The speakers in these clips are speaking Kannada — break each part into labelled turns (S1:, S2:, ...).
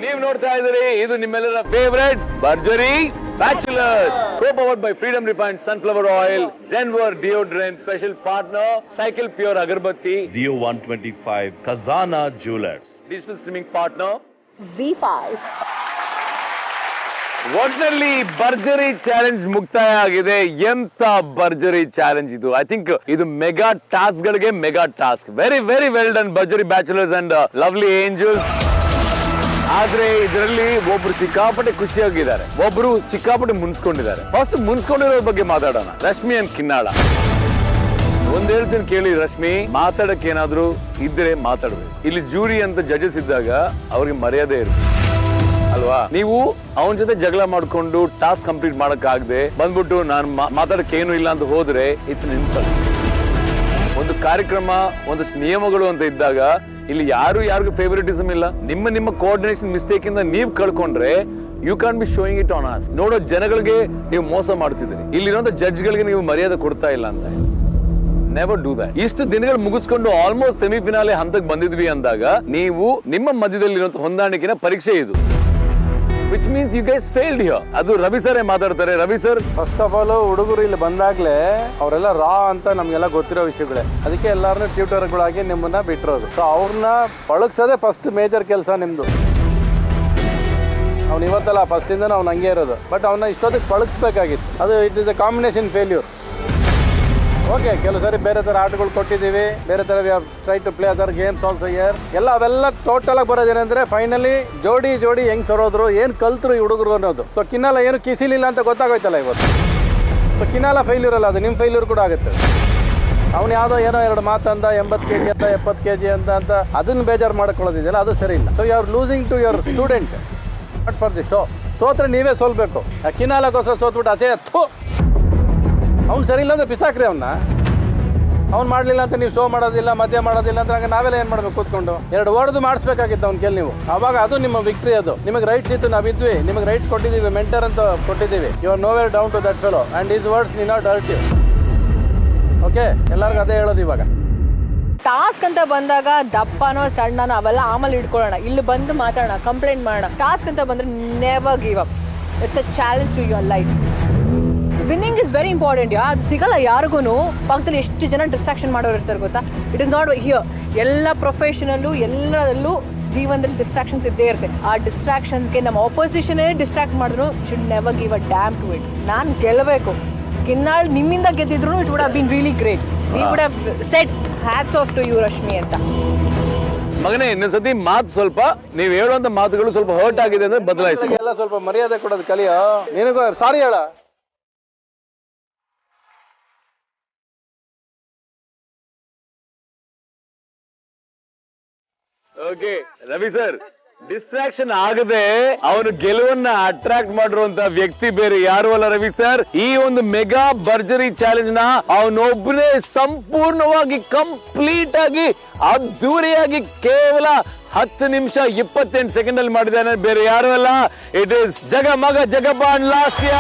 S1: ನೀವು ನೋಡ್ತಾ ಇದ್ದೀರಿ ಇದು ನಿಮ್ಮೆಲ್ಲರ ಫೇವರೇಟ್ ಭರ್ಜರಿ bachelor co-powered by Freedom Refined Sunflower Oil, Denver Deodorant, special partner Cycle Pure Agarbatti,
S2: Dio 125, Khazana Jewelers.
S1: digital streaming partner
S3: Z5.
S1: ಒಟ್ನಲ್ಲಿ ಭರ್ಜರಿ ಚಾಲೆಂಜ್ ಮುಕ್ತಾಯ ಆಗಿದೆ. ಎಂತ ಭರ್ಜರಿ ಚಾಲೆಂಜ್ ಇದು. ಐ ಥಿಂಕ್ ಇದು ಮೆಗಾ ಟಾಸ್ಕ್ ಗಳಿಗೆ mega task. Very very well done ಭರ್ಜರಿ ಬ್ಯಾಚುಲರ್ಸ್ ಅಂಡ್ ಲವ್ಲಿ ಏಂಜಲ್ಸ್. ಆದ್ರೆ ಇದರಲ್ಲಿ ಒಬ್ರು ಸಿಕ್ಕಾಪಟ್ಟೆ ಖುಷಿಯಾಗಿದ್ದಾರೆ, ಒಬ್ರು ಸಿಕ್ಕಾಪಟ್ಟೆ ಮುನ್ಸ್ಕೊಂಡಿದ್ದಾರೆ. ಫಸ್ಟ್ ಮುನ್ಸ್ಕೊಂಡಿರೋ ಬಗ್ಗೆ ಮಾತಾಡೋಣ. ರಶ್ಮಿ ಅಂಡ್ ಕಿನ್ನಾಳ. ಒಂದ್ ಹೇಳ್ತೀನಿ ಕೇಳಿ ರಶ್ಮಿ, ಮಾತಾಡಕ್ಕೆ ಏನಾದ್ರು ಇದ್ರೆ ಮಾತಾಡ್ಬೇಕು. ಇಲ್ಲಿ ಜೂರಿ ಅಂತ ಜಡ್ಜಸ್ ಇದ್ದಾಗ ಅವ್ರಿಗೆ ಮರ್ಯಾದೆ ಇರುತ್ತೆ ಅಲ್ವಾ? ನೀವು ಅವನ ಜೊತೆ ಜಗಳ ಮಾಡ್ಕೊಂಡು ಟಾಸ್ಕ್ ಕಂಪ್ಲೀಟ್ ಮಾಡಕ್ ಆಗದೆ ಬಂದ್ಬಿಟ್ಟು ನಾನು ಮಾತಾಡಕ್ಕೆ ಏನು ಇಲ್ಲ ಅಂತ ಹೋದ್ರೆ ಇಟ್ಸ್ ಇನ್ಸಲ್ಟ್. ಒಂದು ಕಾರ್ಯಕ್ರಮ ಒಂದಷ್ಟು ನಿಯಮಗಳು ಅಂತ ಇದ್ದಾಗ ಇಲ್ಲಿ ಯಾರಿಗೂ ಫೇವರಿಟಿಸಮ್ ಇಲ್ಲ. ನಿಮ್ಮ ಕೋಆರ್ಡಿನೇಷನ್ ಮಿಸ್ಟೇಕ್ ಇಂದ ನೀವು ಕಳ್ಕೊಂಡ್ರೆ you can be showing it on us. ನೋಡೋ ಜನಗಳಿಗೆ ನೀವು ಮೋಸ ಮಾಡ್ತಿದ್ದೀರಿ. ಇಲ್ಲಿರುವಂತ ಜಡ್ಜ್ಗಳಿಗೆ ನೀವು ಮರ್ಯಾದೆ ಕೊಡ್ತಾ ಇಲ್ಲ ಅಂತ. Never do that. ಇಷ್ಟು ದಿನಗಳು ಮುಗಿಸ್ಕೊಂಡು ಆಲ್ಮೋಸ್ಟ್ ಸೆಮಿಫಿನಾಲೆ ಹಂತಕ್ಕೆ ಬಂದಿದ್ವಿ ಅಂದಾಗ ನೀವು ನಿಮ್ಮ ಮಧ್ಯದಲ್ಲಿರುವಂತ ಹೊಂದಾಣಿಕೆನ ಪರೀಕ್ಷೆ ಇದು. Which means you guys failed here. ಅದು ರವಿ ಸರ್ ಮಾತಾಡ್ತಾರೆ. Ravi sir,
S4: first of all ಹುಡುಗರು ಇಲ್ಲಿ ಬಂದಾಗ್ಲೇ ಅವರೆಲ್ಲ ರಾ ಅಂತ ನಮ್ಗೆಲ್ಲ ಗೊತ್ತಿರೋ ವಿಷಯಗಳೇ. ಅದಕ್ಕೆ ಎಲ್ಲಾರನ್ನೂ ಟ್ಯೂಟರ್ಗಳಾಗಿ ನಿಮ್ಮನ್ನ ಬಿಟ್ಟಿರೋದು. ಸೊ ಅವ್ರನ್ನ ಪಳಗ್ಸೋದೇ ಫಸ್ಟ್ ಮೇಜರ್ ಕೆಲಸ ನಿಮ್ದು. ಅವ್ನು ಇವತ್ತಲ್ಲ ಫಸ್ಟ್ ಇಂದ ಅವ್ನು ಹಂಗೆ ಇರೋದು. ಬಟ್ ಅವನ್ನ ಇಷ್ಟೊತ್ತಿಗೆ ಪಳಗಿಸ್ಬೇಕಾಗಿತ್ತು. ಅದು it is a combination failure. Okay, ಕೆಲವು ಸಾರಿ ಬೇರೆ ಥರ ಆಟಗಳು ಕೊಟ್ಟಿದ್ದೀವಿ, ಬೇರೆ ಥರ we have try to play other games also here. ಅವೆಲ್ಲ ಟೋಟಲ್ ಆಗಿ ಬರೋದೇನೆಂದ್ರೆ ಫೈನಲಿ ಜೋಡಿ ಹೆಂಗ್ ಸರೋದ್ರು, ಏನು ಕಲ್ತರು ಈ ಹುಡುಗರು ಅನ್ನೋದು. ಸೊ ಕಿನ್ನಾಲ ಏನು ಕಿಸಿಲಿಲ್ಲ ಅಂತ ಗೊತ್ತಾಗೋಯ್ತಲ್ಲ ಇವತ್ತು. ಸೊ ಕಿನ್ನಾಲ ಫೇಲ್ಯೂರ್ ಅಲ್ಲ, ಅದು ನಿಮ್ಮ ಫೇಲ್ಯೂರ್ ಕೂಡ ಆಗುತ್ತೆ. ಅವ್ನು ಯಾವುದೋ ಏನೋ ಎರಡು ಮಾತಂದ 80 kg ಅಂತ 70 kg ಅಂತ ಅದನ್ನ ಬೇಜಾರು ಮಾಡ್ಕೊಳ್ಳೋದಿದೆಯಲ್ಲ, ಅದು ಸರಿ ಇಲ್ಲ. So you are losing to your student, not for the show. ಸೋತ್ರೆ ನೀವೇ ಸೋಲ್ಬೇಕು. ಕಿನ್ನಾಲಕ್ಕೋಸ್ಕರ ಸೋತ್ಬಿಟ್ಟು ಅದೇ ಅವ್ನು ಸರಿ ಇಲ್ಲ ಅಂದ್ರೆ ಬಿಸಾಕ್ರಿ ಅವನ್ನ. ಅವ್ನು ಮಾಡಲಿಲ್ಲ ಅಂತ ನೀವು ಶೋ ಮಾಡೋದಿಲ್ಲ, ಮಧ್ಯ ಮಾಡೋದಿಲ್ಲ ಅಂತ ಹಂಗೆ ನಾವೆಲ್ಲ ಏನು ಮಾಡಬೇಕು ಕೂತ್ಕೊಂಡು? ಎರಡು ವರ್ಡ್ದು ಮಾಡಿಸ್ಬೇಕಾಗಿತ್ತು ಅವ್ನ ಕೇಳಿ ನೀವು. ಅವಾಗ ಅದು ನಿಮ್ಮ ವಿಕ್ಟ್ರಿ. ಅದು ನಿಮಗೆ ರೈಟ್ಸ್ ಇತ್ತು, ನಾವಿದ್ವಿ, ನಿಮಗೆ ರೈಟ್ಸ್ ಕೊಟ್ಟಿದ್ದೀವಿ, ಮೆಂಟರ್ ಅಂತ ಕೊಟ್ಟಿದ್ದೀವಿ. You are nowhere down to that fellow and his words need not hurt you. Okay, ಎಲ್ಲರಿಗೂ ಅದೇ ಹೇಳೋದು ಇವಾಗ.
S3: ಟಾಸ್ಕ್ ಅಂತ ಬಂದಾಗ ದಪ್ಪನೋ ಸಣ್ಣನೋ ಅವೆಲ್ಲ ಆಮೇಲೆ ಇಟ್ಕೊಳ್ಳೋಣ. ಇಲ್ಲಿ ಬಂದು ಮಾತಾಡೋಣ, ಕಂಪ್ಲೇಂಟ್ ಮಾಡೋಣ. ಟಾಸ್ಕ್ ಅಂತ ಬಂದರೆ never give up. It's a challenge to your life. Winning is very important. ಅದು ಸಿಗಲ್ಲ ಯಾರಿಗೂ. ಪಕ್ಕದಲ್ಲಿ ಎಷ್ಟು ಜನ ಡಿಸ್ಟ್ರಾಕ್ಷನ್ ಮಾಡೋರು ಇರ್ತಾರೆ ಗೊತ್ತಾ? It is not here. ಎಲ್ಲ ಪ್ರೊಫೆಷನಲ್ಲೂ ಎಲ್ಲರಲ್ಲೂ ಜೀವನದಲ್ಲಿ ಡಿಸ್ಟ್ರಾಕ್ಷನ್ಸ್ ಇದ್ದೇ ಇರುತ್ತೆ. ಆ ಡಿಸ್ಟ್ರಾಕ್ಷನ್ಸ್ಗೆ ನಮ್ಮ ಆಪೋಸಿಷನೇ ಡಿಸ್ಟ್ರಾಕ್ಟ್ ಮಾಡಿದ್ರು should never give a damn to it. ನಾನು ಗೆಲ್ಲಬೇಕು. ಕಿನ್ನಾಳ್ ನಿಮ್ಮಿಂದ ಗೆದ್ದಿದ್ರು it would have been really great. We would have set hats off to you Rashmi ಅಂತ.
S1: ಮಗನೇ ಇನ್ನೊಂದ್ಸತಿ ಮಾತು ಸ್ವಲ್ಪ ನೀವು ಹೇಳುವಂತ ಮಾತುಗಳು ಸ್ವಲ್ಪ ಹರ್ಟ್ ಆಗಿದೆ ಅಂದ್ರೆ ಬದಲಾಯಿಸಿ.
S4: ಎಲ್ಲ ಸ್ವಲ್ಪ ಮರ್ಯಾದೆ ಕೊಡೋದು ಕಲಿಯೋ. ನಿನಗೂ ಸಾರಿ ಹೇಳ.
S1: ಓಕೆ ರವಿ ಸರ್, ಡಿಸ್ಟ್ರಾಕ್ಷನ್ ಆಗದೆ ಅವನು ಗೆಲುವನ್ನ ಅಟ್ರಾಕ್ಟ್ ಮಾಡಿರುವಂತ ವ್ಯಕ್ತಿ ಬೇರೆ ಯಾರು ಅಲ್ಲ ರವಿ ಸರ್. ಈ ಒಂದು ಮೆಗಾ ಭರ್ಜರಿ ಚಾಲೆಂಜ್ ನ ಅವನೊಬ್ಬನೇ ಸಂಪೂರ್ಣವಾಗಿ ಕಂಪ್ಲೀಟ್ ಆಗಿ ಅದ್ದೂರಿಯಾಗಿ ಕೇವಲ 10 ನಿಮಿಷ 28 ಸೆಕೆಂಡ್ ಅಲ್ಲಿ ಮಾಡಿದ್ದಾನೆ. ಬೇರೆ ಯಾರು ಅಲ್ಲ, ಇಟ್ ಇಸ್ ಜಗಮಗ ಜಗಪಾನ್ ಲಾಸ್ಯ.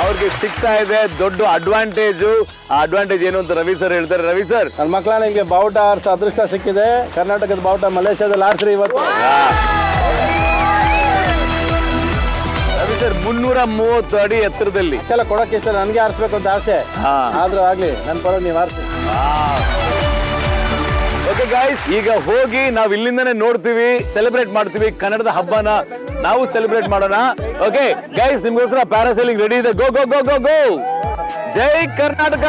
S1: ಅವ್ರಿಗೆ ಸಿಗ್ತಾ ಇದೆ ದೊಡ್ಡ ಅಡ್ವಾಂಟೇಜ್. ಆ ಅಡ್ವಾಂಟೇಜ್ ಏನು ಅಂತ ರವಿ ಸರ್ ಹೇಳ್ತಾರೆ. ರವಿ ಸರ್,
S4: ನನ್ನ ಮಕ್ಕಳ ನಿಮಗೆ ಬಾವುಟ ಆರಿಸೋ ಅದೃಷ್ಟ ಸಿಕ್ಕಿದೆ. ಕರ್ನಾಟಕದ ಬಾವುಟ ಮಲೇಷ್ಯಾದಲ್ಲಿ ಆರಿಸ್ರಿ ಇವತ್ತು.
S1: ರವಿ ಸರ್ 330 ಅಡಿ ಎತ್ತರದಲ್ಲಿ
S4: ಎಲ್ಲ ಕೊಡಕ್ಕೆ ಇಷ್ಟ. ನನಗೆ ಆರಿಸ್ಬೇಕು ಅಂತ ಆಸೆ, ಆದ್ರೂ ಆಗ್ಲಿ ನನ್ನ ಪರವಾಗಿ ನೀವು ಆರಿಸಿ.
S1: ಓಕೆ ಗೈಸ್, ಈಗ ಹೋಗಿ ನಾವು ಇಲ್ಲಿಂದನೇ ನೋಡ್ತೀವಿ, ಸೆಲೆಬ್ರೇಟ್ ಮಾಡ್ತೀವಿ. ಕನ್ನಡದ ಹಬ್ಬನ ನಾವು ಸೆಲೆಬ್ರೇಟ್ ಮಾಡೋಣ. ಓಕೆ ಗೈಸ್, ನಿಮ್ಗೋಸ್ಕರ ಪ್ಯಾರಾಸೈಲಿಂಗ್ ರೆಡಿ ಇದೆ. ಗೋ ಗೋ ಗೋ ಗೋ ಗೋ. ಜೈ ಕರ್ನಾಟಕ.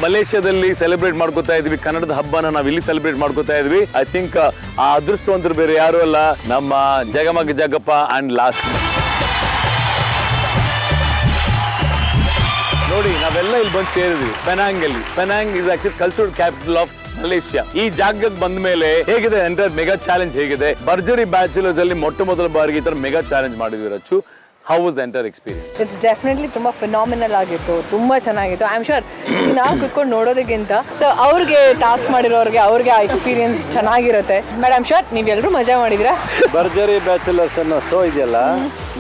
S1: ಮಲೇಷ್ಯಾದಲ್ಲಿ ಸೆಲೆಬ್ರೇಟ್ ಮಾಡ್ಕೋತಾ ಇದ್ವಿ, ಕನ್ನಡದ ಹಬ್ಬನ ನಾವು ಇಲ್ಲಿ ಸೆಲೆಬ್ರೇಟ್ ಮಾಡ್ಕೋತಾ ಇದ್ವಿ. ಐ ಥಿಂಕ್ ಆ ಅದೃಷ್ಟವಂತರು ಬೇರೆ ಯಾರು ಅಲ್ಲ, ನಮ್ಮ ಜಗಮಗ ಜಗಪ್ಪ ಅಂಡ್ ಲಾಸ್ಟ್. ನೋಡಿ ನಾವೆಲ್ಲ ಇಲ್ಲಿ ಬಂದು ಸೇರಿದ್ವಿ ಪೆನಾಂಗ್ ಅಲ್ಲಿ. Penang is actually cultural capital of Malaysia. ಈ ಜಾಗಕ್ಕೆ ಬಂದ ಮೇಲೆ ಹೇಗಿದೆ ಎಂಟರ್ ಮೆಗಾ ಚಾಲೆಂಜ್ ಹೇಗಿದೆ? ಭರ್ಜರಿ ಬ್ಯಾಚುಲರ್ಸ್ ಅಲ್ಲಿ ಮೊದಲ ಬಾರಿಗೆ ಈ ತರ ಮೆಗಾ ಚಾಲೆಂಜ್ ಮಾಡಿದ್ವಿ. Rachchu, how was the enter experience?
S3: It's definitely ತುಂಬಾ ಫಿನಾಮಿನಲ್ ಆಗಿತ್ತು, ತುಂಬಾ ಚೆನ್ನಾಗಿತ್ತು. ಐ ಆಮ್ ಶೋರ್ ನಾವು ಕುತ್ಕೊಂಡು ನೋಡೋದಕ್ಕಿಂತ ಸೊ ಅವ್ರಿಗೆ ಟಾಸ್ಕ್ ಮಾಡಿರೋರಿಗೆ ಅವ್ರಿಗೆ ಆ ಎಕ್ಸ್ಪೀರಿಯನ್ಸ್ ಚೆನ್ನಾಗಿರುತ್ತೆ. ಬಟ್ ಐ ಆಮ್ ಶೋರ್ ನೀವೆಲ್ಲರೂ ಮಜಾ ಮಾಡಿದಿರಾ.
S4: ಭರ್ಜರಿ ಬ್ಯಾಚುಲರ್ಸ್ ಅನ್ನೋ ಶೋ ಇದೆಯಲ್ಲ,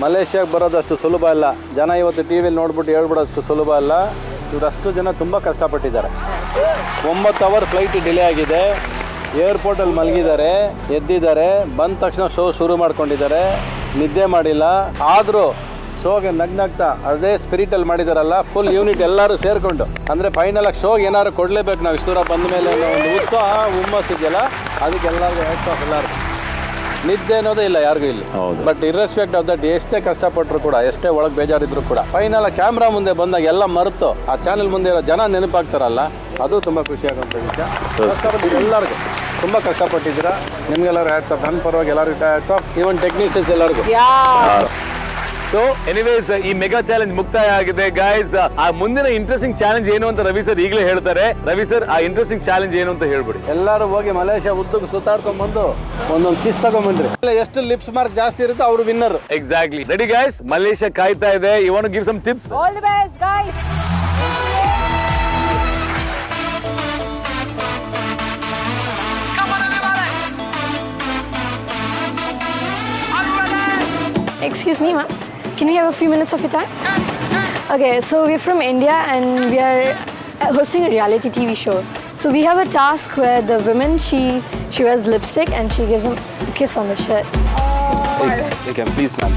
S4: ಮಲೇಷ್ಯಾಗೆ ಬರೋದಷ್ಟು ಸುಲಭ ಅಲ್ಲ. ಜನ ಇವತ್ತು ಟಿವಿಲಿ ನೋಡ್ಬಿಟ್ಟು ಹೇಳ್ಬಿಡೋಷ್ಟು ಸುಲಭ ಅಲ್ಲ. ಇವರಷ್ಟು ಜನ ತುಂಬ ಕಷ್ಟಪಟ್ಟಿದ್ದಾರೆ. 9 ಅವರ್ ಫ್ಲೈಟ್ ಡಿಲೇ ಆಗಿದೆ, ಏರ್ಪೋರ್ಟಲ್ಲಿ ಮಲಗಿದ್ದಾರೆ, ಎದ್ದಿದ್ದಾರೆ, ಬಂದ ತಕ್ಷಣ ಶೋ ಶುರು ಮಾಡ್ಕೊಂಡಿದ್ದಾರೆ, ನಿದ್ದೆ ಮಾಡಿಲ್ಲ. ಆದರೂ ಶೋಗೆ ನಗ್ನಗ್ತಾ ಅದೇ ಸ್ಪಿರಿಟಲ್ಲಿ ಮಾಡಿದಾರಲ್ಲ, ಫುಲ್ ಯೂನಿಟ್ ಎಲ್ಲರೂ ಸೇರಿಕೊಂಡು. ಅಂದರೆ ಫೈನಲಾಗಿ ಶೋಗೆ ಏನಾದ್ರು ಕೊಡಲೇಬೇಕು ನಾವು ಇಷ್ಟು ದೂರ ಬಂದ ಮೇಲೆ ಅನ್ನೋ ಒಂದು ಉತ್ಸಾಹ ಹುಮ್ಮಸ್ ಇದೆಯಲ್ಲ, ಅದಕ್ಕೆ ಎಲ್ಲರಿಗೂ ಹ್ಯಾಟ್ಸ್ ಆಫ್. ಎಲ್ಲರೂ ನಿದ್ದೆ ಅನ್ನೋದೇ ಇಲ್ಲ ಯಾರಿಗೂ ಇಲ್ಲಿ. ಬಟ್ ಇರ್ರೆಸ್ಪೆಕ್ಟ್ ಆಫ್ ದಟ್ ಎಷ್ಟೇ ಕಷ್ಟಪಟ್ಟರು ಕೂಡ, ಎಷ್ಟೇ ಒಳಗೆ ಬೇಜಾರಿದ್ರು ಕೂಡ, ಫೈನಲ್ ಕ್ಯಾಮ್ರಾ ಮುಂದೆ ಬಂದಾಗ ಎಲ್ಲ ಮರೆತು ಆ ಚಾನೆಲ್ ಮುಂದೆ ಇರೋ ಜನ ನೆನಪಾಗ್ತಾರಲ್ಲ, ಅದು ತುಂಬ ಖುಷಿಯಾಗುವಂಥ ವಿಷಯ. ಎಲ್ಲರಿಗೂ ತುಂಬ ಕಷ್ಟಪಟ್ಟಿದ್ದೀರಾ, ನಿಮ್ಗೆಲ್ಲರೂ ಹ್ಯಾಟ್ಸ್ ಆಫ್. ನನ್ನ ಪರವಾಗಿ ಎಲ್ಲರಿಗೂ ಹ್ಯಾಟ್ಸ್ ಆಫ್, ಈವನ್ ಟೆಕ್ನಿಷಿಯನ್ಸ್ ಎಲ್ಲರಿಗೂ.
S1: ಸೊ ಎನಿವೇಸ್ ಈ ಮೆಗಾ ಚಾಲೆಂಜ್ ಮುಕ್ತಾಯ ಆಗಿದೆ ಗೈಸ್. ಆ ಮುಂದಿನ ಇಂಟ್ರೆಸ್ಟಿಂಗ್ ಚಾಲೆಂಜ್ ಏನು ಅಂತ ರವಿ ಸರ್ ಈಗಲೇ ಹೇಳ್ತಾರೆ. ರವಿ ಸರ್, ಆ ಇಂಟ್ರೆಸ್ಟಿಂಗ್ ಚಾಲೆಂಜ್ ಏನು ಅಂತ ಹೇಳ್ಬಿಡಿ.
S4: ಎಲ್ಲರೂ ಹೋಗಿ ಮಲೇಷ್ಯಾ ಉದ್ದಕ್ಕೆ ಸುತ್ತಾಡ್ಕೊಂಡ್ಬಂದು ಒಂದೊಂದು ಕಿಸ್ ತಗೊಂಡ್ಬಂದ್ರಿ. ಎಷ್ಟು ಲಿಪ್ಸ್ ಮಾರ್ಕ್ ಜಾಸ್ತಿ ಇರುತ್ತೆ ಅವರು winner.
S1: Exactly. Ready guys, Malaysia ಕಾಯ್ತಾ ಇದೆ. You want to give some tips?
S3: All the best guys.
S5: Excuse me, ma'am. Can we have a few minutes of your time? Okay, so we're from India and we are hosting a reality TV show. So we have a task where the woman, she wears lipstick and she gives him a kiss on the shirt.
S6: You can please, ma'am.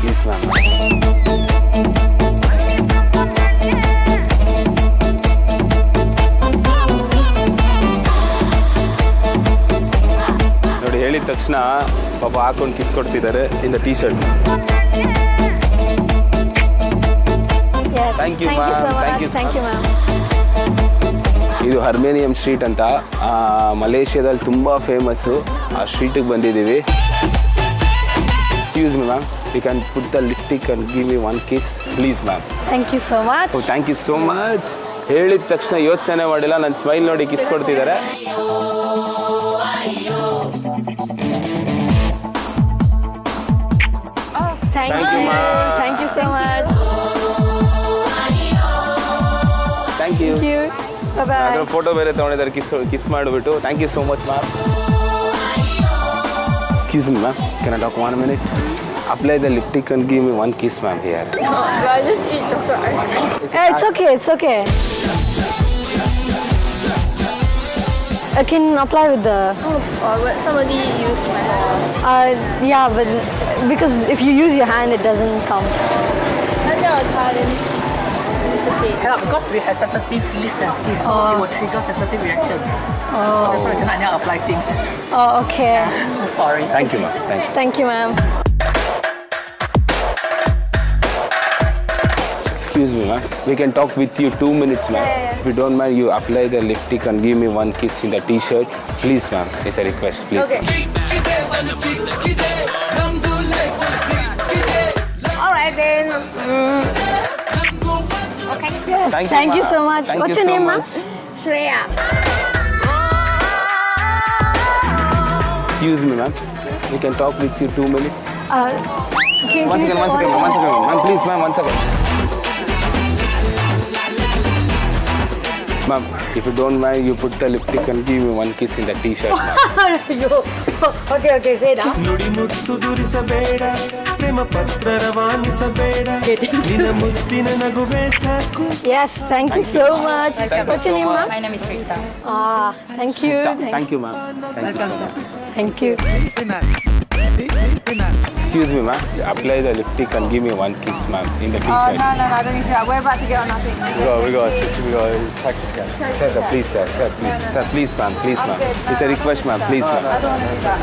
S6: ನೋಡಿ, ಹೇಳಿದ ತಕ್ಷಣ ಪಾಪ ಹಾಕೊಂಡು ಕಿಸ್ ಕೊಡ್ತಿದ್ದಾರೆ in the T shirt.
S5: Yes.
S6: Thank you,
S5: Thank you
S6: ma'am.
S5: so much.
S6: Thank you,
S5: Thank you, ma'am.
S6: ಇದು ಹರ್ಮೇನಿಯಂ ಸ್ಟ್ರೀಟ್ ಅಂತ ಮಲೇಷ್ಯಾದಲ್ಲಿ ತುಂಬ ಫೇಮಸ್ಸು. ಆ ಸ್ಟ್ರೀಟಿಗೆ ಬಂದಿದ್ದೀವಿ. Excuse me ma'am, you can put the lipstick and give me one kiss please ma'am.
S5: Thank you so much.
S6: Oh, thank you so much. ಹೇಳಿದ ತಕ್ಷಣ ಯೋಚನೆ ಮಾಡಿಲ್ಲ, ನನ್ನ ಸ್ಮೈಲ್ ನೋಡಿ ಕಿಸ್ ಕೊಡ್ತಿದ್ದಾರೆ.
S5: Thank
S6: Thank you,
S5: you.
S6: ma'am.
S5: Thank you so much.
S6: Thank you.
S5: Thank you. Bye-bye.
S6: ಅದರ ಫೋಟೋ ಬೇರೆ ತೊಗೊಂಡಿದ್ದಾರೆ ಕಿಸ್ ಮಾಡಿಬಿಟ್ಟು. Thank you so much ma'am. Excuse me ma'am, can I talk 1 minute? Apply the lipstick and give me one kiss, ma'am, here.
S3: I just eat chocolate ice cream.
S5: It's okay, it's okay. I can apply with the...
S3: But somebody used my hand.
S5: Yeah, but because if you use your hand, it doesn't come.
S3: I know it's hard. It's okay.
S7: Yeah, because we have sensitive lips and skin, so it will trigger sensitive reaction. So that's why we cannot apply things.
S5: Oh, okay.
S7: So sorry.
S6: Thank you, ma'am. Thank you.
S5: Thank you, ma'am.
S6: Excuse me, ma'am. We can talk with you 2 minutes, ma'am. If you don't mind, you apply the lipstick and give me one kiss in the t-shirt. Please, ma'am. It's a request, please.
S5: Okay.
S3: All right then.
S5: Okay. Yes. Thank you so much.
S6: Thank
S5: What's
S6: you
S5: your
S6: so
S5: name,
S6: much.
S5: ma'am? Shreya.
S6: Excuse me, ma'am. We can talk with you 2 minutes.
S5: Can
S6: One second, ma'am. Please, ma'am, 1 second. Ma'am, if you don't mind, you put the lipstick and give me one kiss in the t-shirt, ma'am.
S5: Okay, great.
S8: ನುಡಿ ಮುತ್ತು ದುರಿಸಬೇಡ, ಪ್ರೇಮ ಪತ್ರ ರವಾನಿಸಬೇಡ, ನಿನ್ನ ಮುತ್ತಿನ ನಗುವೆ ಸಾಕು.
S5: Yes, thank you so much. What's your name, ma'am?
S3: My name is Rita.
S5: Thank you.
S6: Thank you, ma'am. Thank you so much.
S5: Thank you.
S6: Excuse me, ma'am. Apply the lipstick and give me one kiss, ma'am, in the t-shirt.
S3: No, I don't think so. We're about to get on nothing.
S6: We got taxi cab. Sir, please, sir, please. Sir, please, ma'am, please, ma'am. It's a request, ma'am, please, ma'am.
S3: I don't want to do that.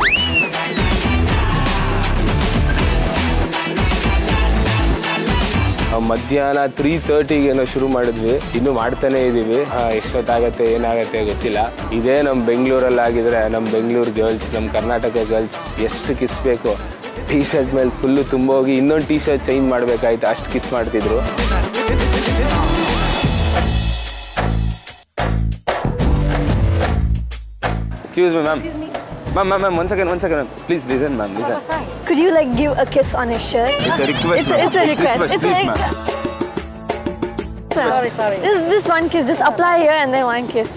S6: ಮಧ್ಯಾಹ್ನ 3:30ಗೆ ಏನೋ ಶುರು ಮಾಡಿದ್ವಿ, ಇನ್ನೂ ಮಾಡ್ತಾನೆ ಇದೀವಿ. ಎಷ್ಟೊತ್ತಾಗತ್ತೆ ಏನಾಗತ್ತೆ ಗೊತ್ತಿಲ್ಲ. ಇದೇ ನಮ್ಮ ಬೆಂಗಳೂರಲ್ಲಿ ಆಗಿದ್ರೆ ನಮ್ಮ ಬೆಂಗಳೂರು ಗರ್ಲ್ಸ್, ನಮ್ಮ ಕರ್ನಾಟಕ ಗರ್ಲ್ಸ್ ಎಷ್ಟು ಕಿಸ್ ಬೇಕು, ಟೀ ಶರ್ಟ್ ಮೇಲೆ ಫುಲ್ಲು ತುಂಬೋಗಿ ಇನ್ನೊಂದು ಟೀ ಶರ್ಟ್ ಚೇಂಜ್ ಮಾಡಬೇಕಾಯ್ತು, ಅಷ್ಟು ಕಿಸ್ ಮಾಡ್ತಿದ್ರು. Excuse me, ma'am. Ma'am, one second, ma'am. Please listen, ma'am. Listen.
S5: Could you like give a kiss on his shirt?
S6: It's a request.
S5: It's a request.
S6: Please, ma'am.
S5: Sorry. This one kiss. Just apply here and then one kiss.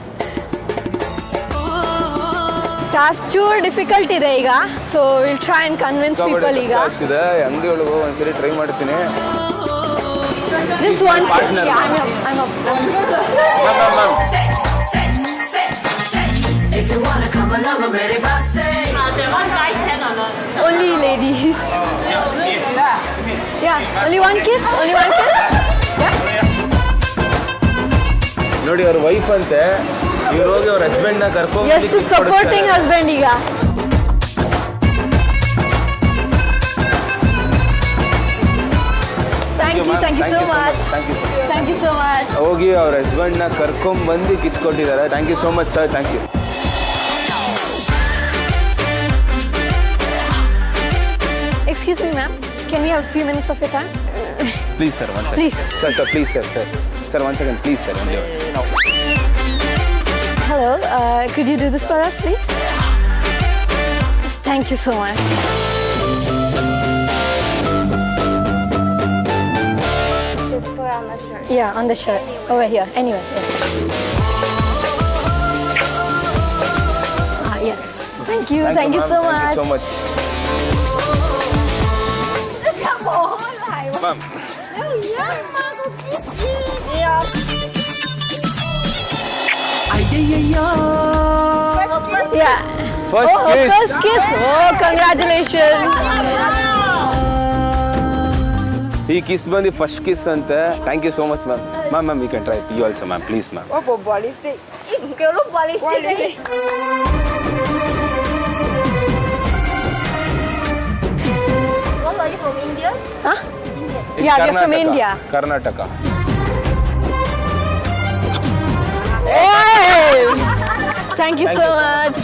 S5: Task ಚೂರು ಡಿಫಿಕಲ್ಟ್ ಇದೆ ಈಗ, so will try and convince people ಈಗ.
S6: ಅಂಗಡಿ ಒಳಗೆ ಒಂದ್ಸರಿ ಟ್ರೈ ಮಾಡ್ತೀನಿ.
S5: This one kiss. Yeah, I'm up.
S9: If you wanna come along, I'm ready for say.
S7: That one guy 10 or not?
S5: Only ladies. Yeah, only one kiss.
S6: ನೋಡಿ ಅವ್ರ ವೈಫ್ ಅಂತೆ, ಇವ್ರು ಹೋಗಿ ಅವ್ರ ಹಸ್ಬೆಂಡ್ ನ ಕರ್ಕೊಂಡು
S5: ಎಷ್ಟು ಸಪೋರ್ಟಿಂಗ್ ಹಸ್ಬೆಂಡ್ ಈಗ. Thank you so much.
S6: ಹೋಗಿ ಅವ್ರ ಹಸ್ಬೆಂಡ್ ನ ಕರ್ಕೊಂಡ್ ಬಂದು ಕಿಸ್ ಕೊಟ್ಟಿದ್ದಾರೆ. Thank you so much sir, thank you.
S5: Excuse me, ma'am. Can we have a few minutes of your time?
S6: Please, sir, one second.
S5: Please.
S6: Sir, please, sir. Sir, one second, please, sir. Only one second.
S5: Hello. Could you do this for us, please? Thank you so much.
S10: Just put on the shirt.
S5: Yeah, on the shirt. Over here. Anyway. Yeah. Yes. Thank you so much.
S6: Thank you so much. Ma'am.
S5: Yeah. First kiss. Oh, congratulations.
S6: ಈ ಕಿಸ್ ಬಂದು ಫಸ್ಟ್ ಕಿಸ್ ಅಂತೆ. Thank you so much ma'am. Ma'am you can try you also ma'am, please ma'am.
S10: What are you from India?
S5: Huh? Yeah, we're from India.
S6: Karnataka.
S5: Hey! Thank you so much.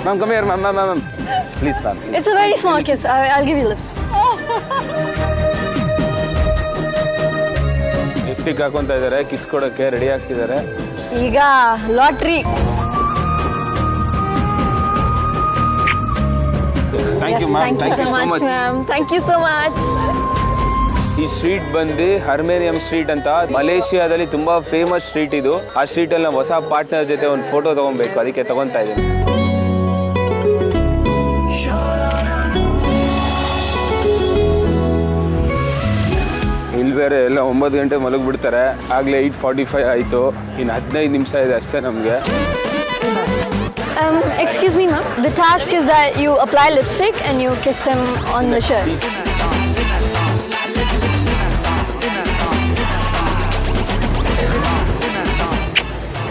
S6: Ma'am, come here, ma'am. Please, ma'am.
S5: It's a very small kiss. I'll give you lips.
S6: Lipstick ಹಾಕೊಂತ ಇದ್ದಾರೆ, ಕಿಸ್ ಕೊಡೋಕ್ಕೆ ರೆಡಿ ಆಗ್ತಿದ್ದಾರೆ.
S5: ಈಗ lottery.
S6: Thank you, ma'am.
S5: Thank you so much, ma'am. Thank you so much.
S6: ಈ ಸ್ಟ್ರೀಟ್ ಬಂದು ಹರ್ಮೇನಿಯಂ ಸ್ಟ್ರೀಟ್ ಅಂತ ಮಲೇಷಿಯಾದಲ್ಲಿ ತುಂಬಾ ಫೇಮಸ್ ಸ್ಟ್ರೀಟ್ ಇದು. ಆ ಸ್ಟ್ರೀಟ್ ಅಲ್ಲಿ ನಾವು ಹೊಸ ಪಾರ್ಟ್ನರ್ ಜೊತೆ ಒಂದು ಫೋಟೋ ತಗೊಬೇಕು, ಅದಕ್ಕೆ ತಗೊಂತಾ ಇದ್ದೀನಿ. ಇಲ್ಲಿ ಬೇರೆ ಎಲ್ಲ 9 ಗಂಟೆ ಮಲಗಿಬಿಡ್ತಾರೆ, ಆಗ್ಲೇ 8:45 ಆಯಿತು. ಇನ್ನು 15 ನಿಮಿಷ ಇದೆ ಅಷ್ಟೇ ನಮಗೆ.
S5: Excuse me, ma'am. The task is that you apply lipstick and you kiss him on the shirt.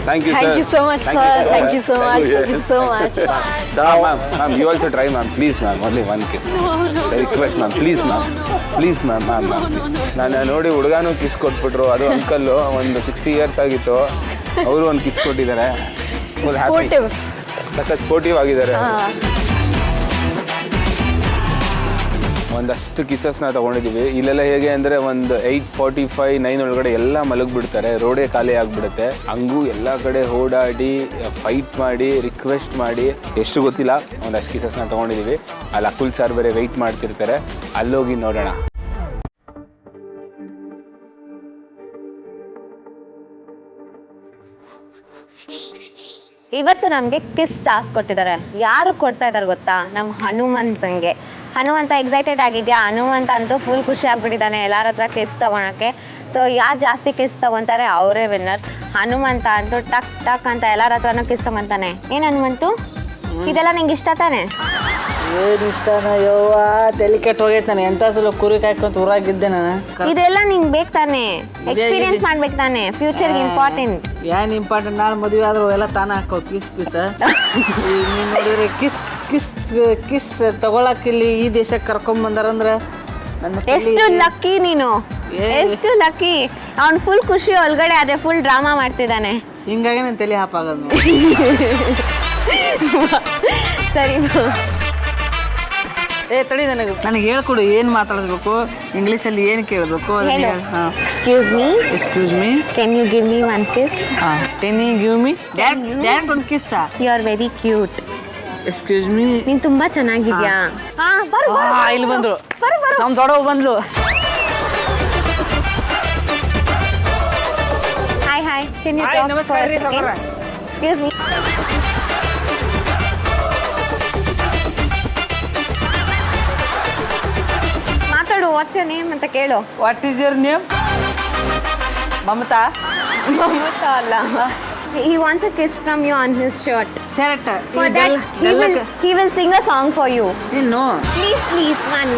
S6: Thank you, sir.
S5: Thank you so much, sir. Thank you so much. Thank you so much.
S6: Ma'am, you also try, ma'am. Please, ma'am. Only one kiss. It's a request, ma'am. Please, ma'am. Please, ma'am. ನಾನು ನೋಡಿ ಹುಡುಗನೂ ಕಿಸ್ ಕೊಟ್ಬಿಟ್ರು. ಅದು ಅಂಕಲ್ಲು ಒಂದು 60 ಇಯರ್ಸ್ ಆಗಿತ್ತು, ಅವರು ಒಂದು ಕಿಸ್ ಕೊಟ್ಟಿದ್ದಾರೆ. ಸ್ಪೋರ್ಟಿವ್ ಆಗಿದ್ದಾರೆ. ಒಂದಷ್ಟು ಕಿಸಸ್ನ ತಗೊಂಡಿದ್ದೀವಿ. ಇಲ್ಲೆಲ್ಲ ಹೇಗೆ ಅಂದರೆ ಒಂದು 8:45, 9 ಒಳಗಡೆ ಎಲ್ಲ ಮಲಗಿಬಿಡ್ತಾರೆ, ರೋಡೇ ಖಾಲಿ ಆಗಿಬಿಡುತ್ತೆ. ಹಂಗೂ ಎಲ್ಲ ಕಡೆ ಓಡಾಡಿ ಫೈಟ್ ಮಾಡಿ ರಿಕ್ವೆಸ್ಟ್ ಮಾಡಿ ಎಷ್ಟು ಗೊತ್ತಿಲ್ಲ ಒಂದಷ್ಟು ಕಿಸಸ್ನ ತಗೊಂಡಿದ್ದೀವಿ. ಅಲ್ಲಿ ಅಕುಲ್ ಸರ್ ಬೇರೆ ವೆಯ್ಟ್ ಮಾಡ್ತಿರ್ತಾರೆ, ಅಲ್ಲೋಗಿ ನೋಡೋಣ.
S10: ಇವತ್ತು ನಮಗೆ ಕಿಸ್ ಟಾಸ್ಕ್ ಕೊಟ್ಟಿದ್ದಾರೆ. ಯಾರು ಕೊಡ್ತಾ ಇದ್ದಾರೆ ಗೊತ್ತಾ? ನಮ್ಮ ಹನುಮಂತಂಗೆ. ಹನುಮಂತ ಎಕ್ಸೈಟೆಡ್ ಆಗಿದ್ಯಾ? ಹನುಮಂತ ಅಂತೂ ಫುಲ್ ಖುಷಿ ಆಗ್ಬಿಟ್ಟಿದ್ದಾನೆ ಎಲ್ಲಾರ ಹತ್ರ ಕಿಸ್ ತಗೊಳಕ್ಕೆ. ಸೊ ಯಾರು ಜಾಸ್ತಿ ಕಿಸ್ ತಗೊಂತಾರೆ ಅವರೇ ವಿನ್ನರ್. ಹನುಮಂತ ಅಂತೂ ಟಕ್ ಟಕ್ ಅಂತ ಎಲ್ಲಾರ ಹತ್ರನೂ ಕಿಸ್ ತಗೊಂತಾನೆ. ಏನ್ ಹನುಮಂತು, ಇದೆಲ್ಲ ನಿಂಗೆ ಇಷ್ಟ ತಾನೆ?
S7: ಏನು ಇಷ್ಟನ ಯವ್ವ, ತಲೆ ಕೆಟ್ಟು ಹೋಗೈತೆ ನಾನು. ಎಂತ ಸಲ ಕುರಿ ಕಾಯ್ಕೊಂತ ಊರಾಗಿದ್ದೆ ನಾನು.
S10: ಇದೆಲ್ಲ ನಿಂಗೆ ಬೇಕು ತಾನೆ, ಎಕ್ಸ್ಪೀರಿಯನ್ಸ್ ಮಾಡ್ಬೇಕು ತಾನೆ, ಫ್ಯೂಚರ್ಗೆ ಇಂಪಾರ್ಟೆಂಟ್.
S7: ಏನು ಇಂಪಾರ್ಟೆಂಟ್? ನಾನು ಮದುವೆ ಆದ್ರೂ ಎಲ್ಲ ತಾನೇ ಹಾಕೋ ಕಿಸ್ ಪೀಸ್. ಈಗ ನೀನು ನೋಡಿದ್ರೆ ಕಿಸ್ ಕಿಸ್ ತಗೊಳಕ್ ಇಲ್ಲಿ ಈ ದೇಶಕ್ಕೆ ಕರ್ಕೊಂಡ್ ಬಂದಾರಂದ್ರ
S10: ಎಷ್ಟು ಲಕ್ಕಿ ನೀನು, ಎಷ್ಟು ಲಕ್ಕಿ. ಅವ್ನು ಫುಲ್ ಖುಷಿ ಒಳಗಡೆ, ಅದೇ ಫುಲ್ ಡ್ರಾಮಾ ಮಾಡ್ತಿದ್ದಾನೆ.
S7: ಹಿಂಗಾಗಿ ನನ್ನ ತಲೆ ಹಾಪಾಗೋದು.
S10: ಸರಿ
S7: ತಡಿ, ನನಗೆ ಹೇಳ್ಕೊಡು ಏನು ಮಾತಾಡಿಸ್ಬೇಕು, ಇಂಗ್ಲೀಷಲ್ಲಿ ಏನು ಕೇಳಬೇಕು.
S10: Excuse me, can you give me one kiss?
S7: Can you give me dad ಒಂದು ಕಿಸ್?
S10: You are very cute.
S7: Excuse me,
S10: ನೀನ್ ತುಂಬಾ ಚೆನ್ನಾಗಿದ್ಯಾ.
S7: ಇಲ್ಲಿ ಬಂದ್ರು, ನಮ್ ದೊಡ್ಡವ್ ಬಂದ್ಲು.
S10: Hi, can you talk for a second? Excuse me. ಮಾತಾಡು, ವಾಟ್ಸ್ ಯುವರ್ ನೇಮ್ ಅಂತ ಕೇಳು.
S7: What is your name? Mamata
S10: ಅಲ್ಲ. He wants a kiss from you on his shirt.
S7: Shirt.
S10: For that, he will sing a song for you.
S7: No.
S10: Please, one.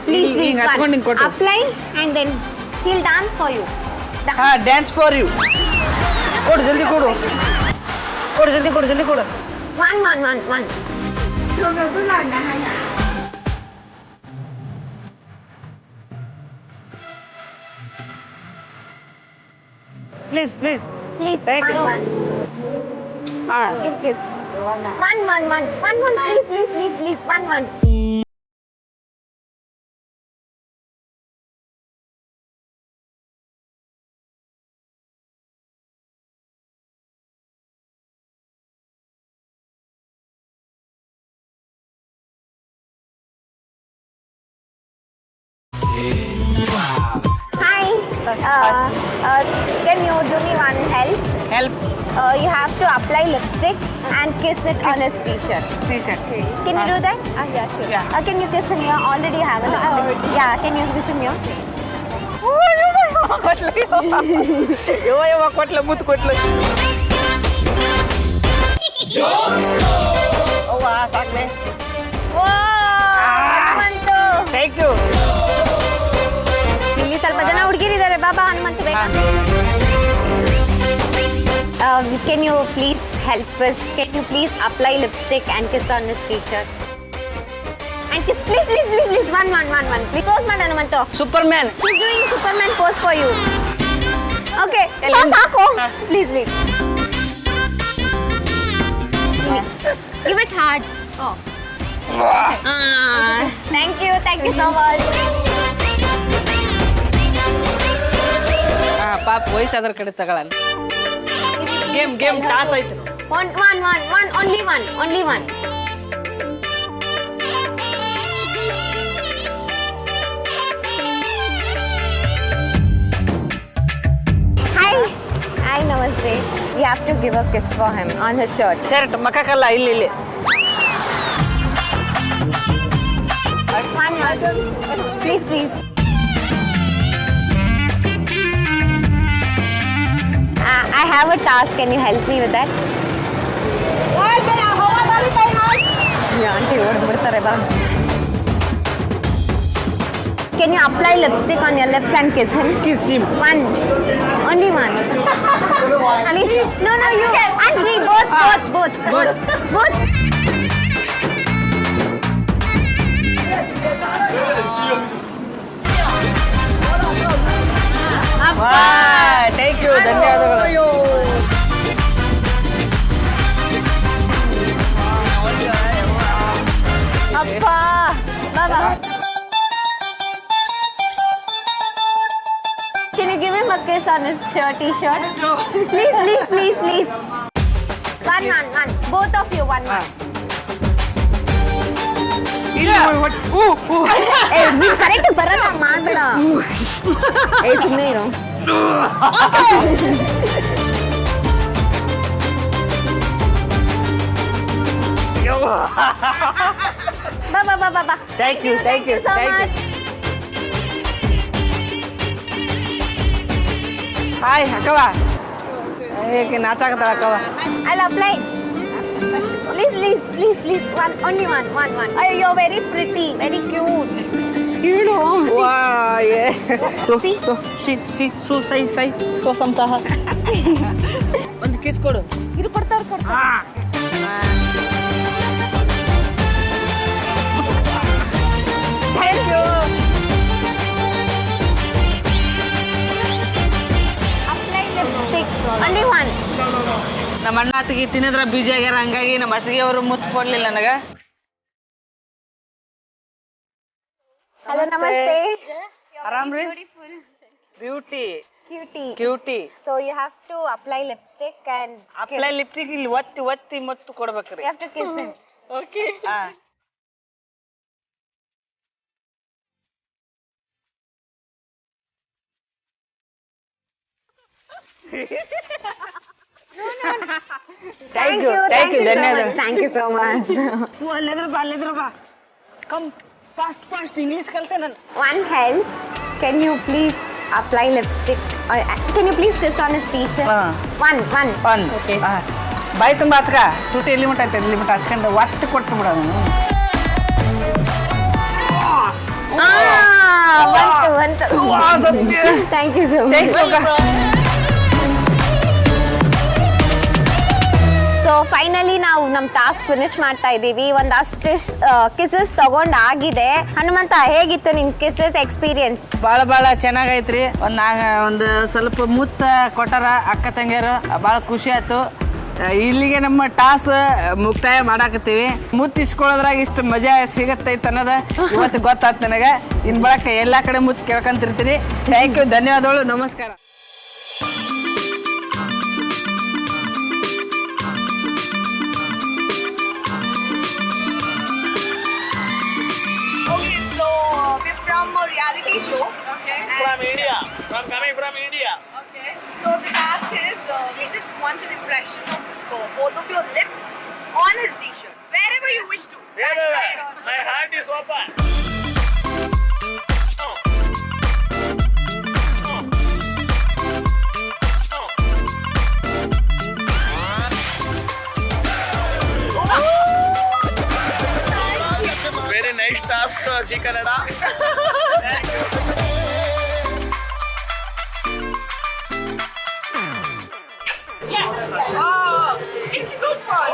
S10: Please, one. Apply and then he'll dance for you.
S7: Dance for you. ಕೊಡು ಜಲ್ದಿ ಕೊಡು.
S10: One.
S7: Please.
S10: Thank you. One. Kiss. One. Please. One. Hi. Can you do me one help? You have to apply lipstick and kiss it on his t-shirt. Can you do that? Yeah, sure.
S7: Yeah.
S10: Can you kiss him here? Already you have a lipstick. Yeah, can you kiss him here?
S7: ಕೊಟ್ಲ ಮುತ್ತು ಕೊಟ್ಲು. ಸಾಕ್ಲೆ. Thank you.
S10: ಇಲ್ಲಿ ಸ್ವಲ್ಪ ಜನ ಹುಡುಗಿರಿದ್ದಾರೆ. ಬಾಬಾ ಹನುಮಂತ ಬೇಕಾ? Can you please help us? Can you please apply lipstick and kiss on his t-shirt? And kiss, please. One. Please pose ಮಾಡು Hanumantha.
S7: Superman.
S10: He's doing Superman pose for you. Okay. ಸಾಕು. Please. Give it hard. Oh. Thank you so much.
S7: ಪಾಪ ವಯಸ್ಸಾದ್ರ ಕಡೆ ತಗೊಳ್ಳಲ್ಲ. ಗೇಮ್ ಟಾಸ್ ಆಯ್ತು.
S10: One. Only one. Hi, namaste. You have to give a kiss for him on his shirt.
S7: Shirt ಮಕ್ಕಲ್ಲ ಇಲ್ಲಿ.
S10: One. Please. I have a task. Can you help me with that? Auntie, ಓಡ್ಬಿಡ್ತಾರೆ ಬಾ. Can you apply lipstick on your lips and kiss him?
S7: Kiss him.
S10: One. Only one. Please. No, you. And she. Both.
S7: Thank you, ಧನ್ಯವಾದಗಳು.
S10: ಅಪ್ಪ ಬಾಬಾ. Can you give him a kiss on his t-shirt? Please. One. Both of you, one. ನೀನ್ ಕರೆಕ್ಟ್ ಬರಲ್ಲ, ಮಾಡ್ಬೇಡ. ಸುಮ್ಮನೆ ಇರೋ. ಬಾ.
S7: Thank you
S10: so much.
S7: Hi ಅಕ್ಕವ, ಹೇಗೆ ನಾಚಾಕತ್ತಾಳ ಅಕ್ಕವ.
S10: I'll apply. Please. Only one. You're very pretty, very cute. You know.
S7: Wow, yeah. See, say. So samsaha. ಒಂದು ಕಿಸ್ ಕೊಡು.
S10: ಕೊಡ್ತಾರೆ.
S11: ನಮ್ಮ ಅಣ್ಣ ಅತ್ತಿಗೆ ತಿನ್ನಿದ್ರ ಬಿಜಿ ಆಗ್ಯಾರ, ಹಂಗಾಗಿ ನಮ್ಮ ಅತ್ತಿಗೆ ಅವರು ಮುತ್ತು ಕೊಡ್ಲಿಲ್ಲ ನನಗೆ.
S10: ಹಲೋ ನಮಸ್ತೆ.
S11: ಆರಾಮ್ರಿ? Beauty cutie.
S10: So you have to apply lipstick and
S11: apply lipstick ಇಲ್ಲಿ ಒತ್ತಿ ಮುತ್ತು ಕೊಡ್ಬೇಕ್ರಿ.
S10: you have to kiss him.
S11: Okay.
S10: Thank you ಧನ್ಯವಾದ. Thank you so much.
S11: ಅಲ್ಲಿದ್ರು ಬಾ. ಕಮ್ ಫಾಸ್ಟ್ ಇಂಗ್ಲಿಷ್ ಕಲ್ತೆ ನಾನು.
S10: One help, can you please apply lipstick or can you please kiss on his t-shirt? One.
S11: Okay. ಬಾಯ್ ತುಂಬ ಹಚ್ಕ, ತುಟಿ ಎಲ್ಲಿ ಮಟ್ಟ ಐತೆ ಎಲ್ಲಿ ಮಟ್ಟ ಹಚ್ಕೊಂಡು ಒತ್ತು ಕೊಟ್ಟು ಬಿಡೋದು.
S10: Thank you so much. So finally ನಾವು ನಮ್ಮ ಟಾಸ್ಕ್ ಫಿನಿಶ್ ಮಾಡ್ತಾ ಇದ್ದೀವಿ. ಒಂದಷ್ಟು ಕಿಸಸ್ ತಗೊಂಡಾಗಿದೆ. ಹನುಮಂತ, ಹೇಗಿತ್ತು ನಿನ್ ಕಿಸಸ್ ಎಕ್ಸ್ಪೀರಿಯನ್ಸ್?
S11: ಭಾಳ ಚೆನ್ನಾಗೈತ್ರಿ. ಒಂದು ಸ್ವಲ್ಪ ಮುತ್ತ ಕೊಟ್ಟಾರ ಅಕ್ಕ ತಂಗಿಯರು, ಭಾಳ ಖುಷಿ ಆಯ್ತು. ಇಲ್ಲಿಗೆ ನಮ್ಮ ಟಾಸ್ ಮುಕ್ತಾಯ ಮಾಡಾಕತ್ತೀವಿ. ಮುತ್ತು ಇಸ್ಕೊಳ್ಳೋದ್ರಾಗ ಇಷ್ಟು ಮಜಾ ಸಿಗತ್ತೈತೆ ಅನ್ನೋದು ಇವತ್ತು ಗೊತ್ತಾಯ್ತು ನನಗೆ. ಇನ್ ಬಳಕ ಎಲ್ಲ ಕಡೆ ಮುತ್ತು ಕೇಳ್ಕೊಂತಿರ್ತೀನಿ. ಥ್ಯಾಂಕ್ ಯು, ಧನ್ಯವಾದಗಳು, ನಮಸ್ಕಾರ.
S3: From a reality show. Okay.
S12: From India. Coming from India.
S3: Okay. So the task is we just want an impression of both of your lips on his t-shirt. Wherever you wish to.
S12: My heart is open. Very nice task, G Canada. Thank you.
S3: It's good fun.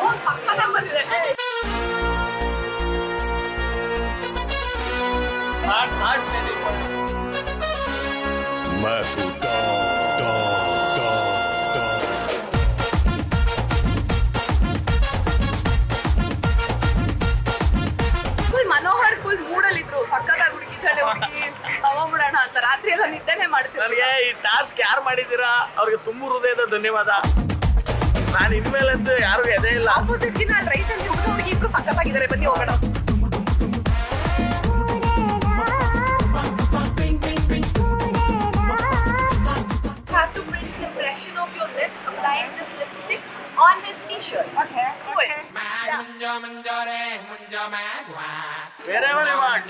S3: Manohar full ಮೂಡಲ್ಲಿ ಇದ್ರು. ಸಕ್ಕತ್ತಾಗಿ ಹುಡುಗಿದ್ದಾಳೆ ಹುಡುಗಿ, ತಗೊಂಡ್ಬಿಡೋಣ ಅಂತ ರಾತ್ರಿ ಎಲ್ಲ ನಿದ್ದೆನೆ ಮಾಡ್ತಿದ್ರು.
S12: ನನಗೆ ಈ ಟಾಸ್ಕ್ ಯಾರು ಮಾಡಿದ್ದೀರಾ ಅವ್ರಿಗೆ ತುಂಬ ಹೃದಯದ ಧನ್ಯವಾದ. ನಾನು ಇನ್ಮೇಲಂತೂ ಯಾರಿಗೂ ಎದೆ ಇಲ್ಲ.
S3: ಆಪೋಸಿಟ್ ಅಲ್ಲಿ ರೈತಲ್ಲಿ ಹುಡುಗಿ ಇಬ್ರು ಸಕ್ಕತ್ತಾಗಿದ್ದಾರೆ. ಬನ್ನಿ ಹೋಗೋಣ. Have to print the impression of your lips applying this lipstick on his t-shirt. Okay. Do it.
S12: Wherever you want.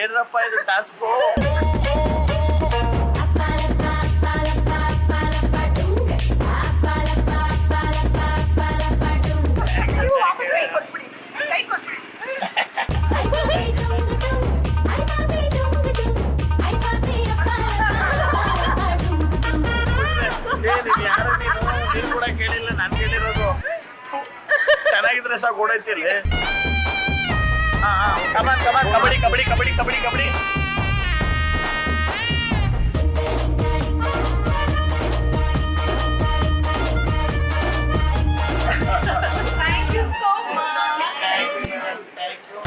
S12: ಏನಪ್ಪ ಇದು ಟಾಸ್ಕು?
S3: ಕೈ ಕೊಟ್ಬಿಡಿ.
S12: ನೀನು ಕೂಡ ಕೇಳಿಲ್ಲ, ನಾನು ಕೇಳಿರೋದು. ಚೆನ್ನಾಗಿದ್ರೆ ಸಾಕು, ಓಡೈತಿಲ್ಲ. Kabaddi.
S3: Thank you so much.
S12: Thank you.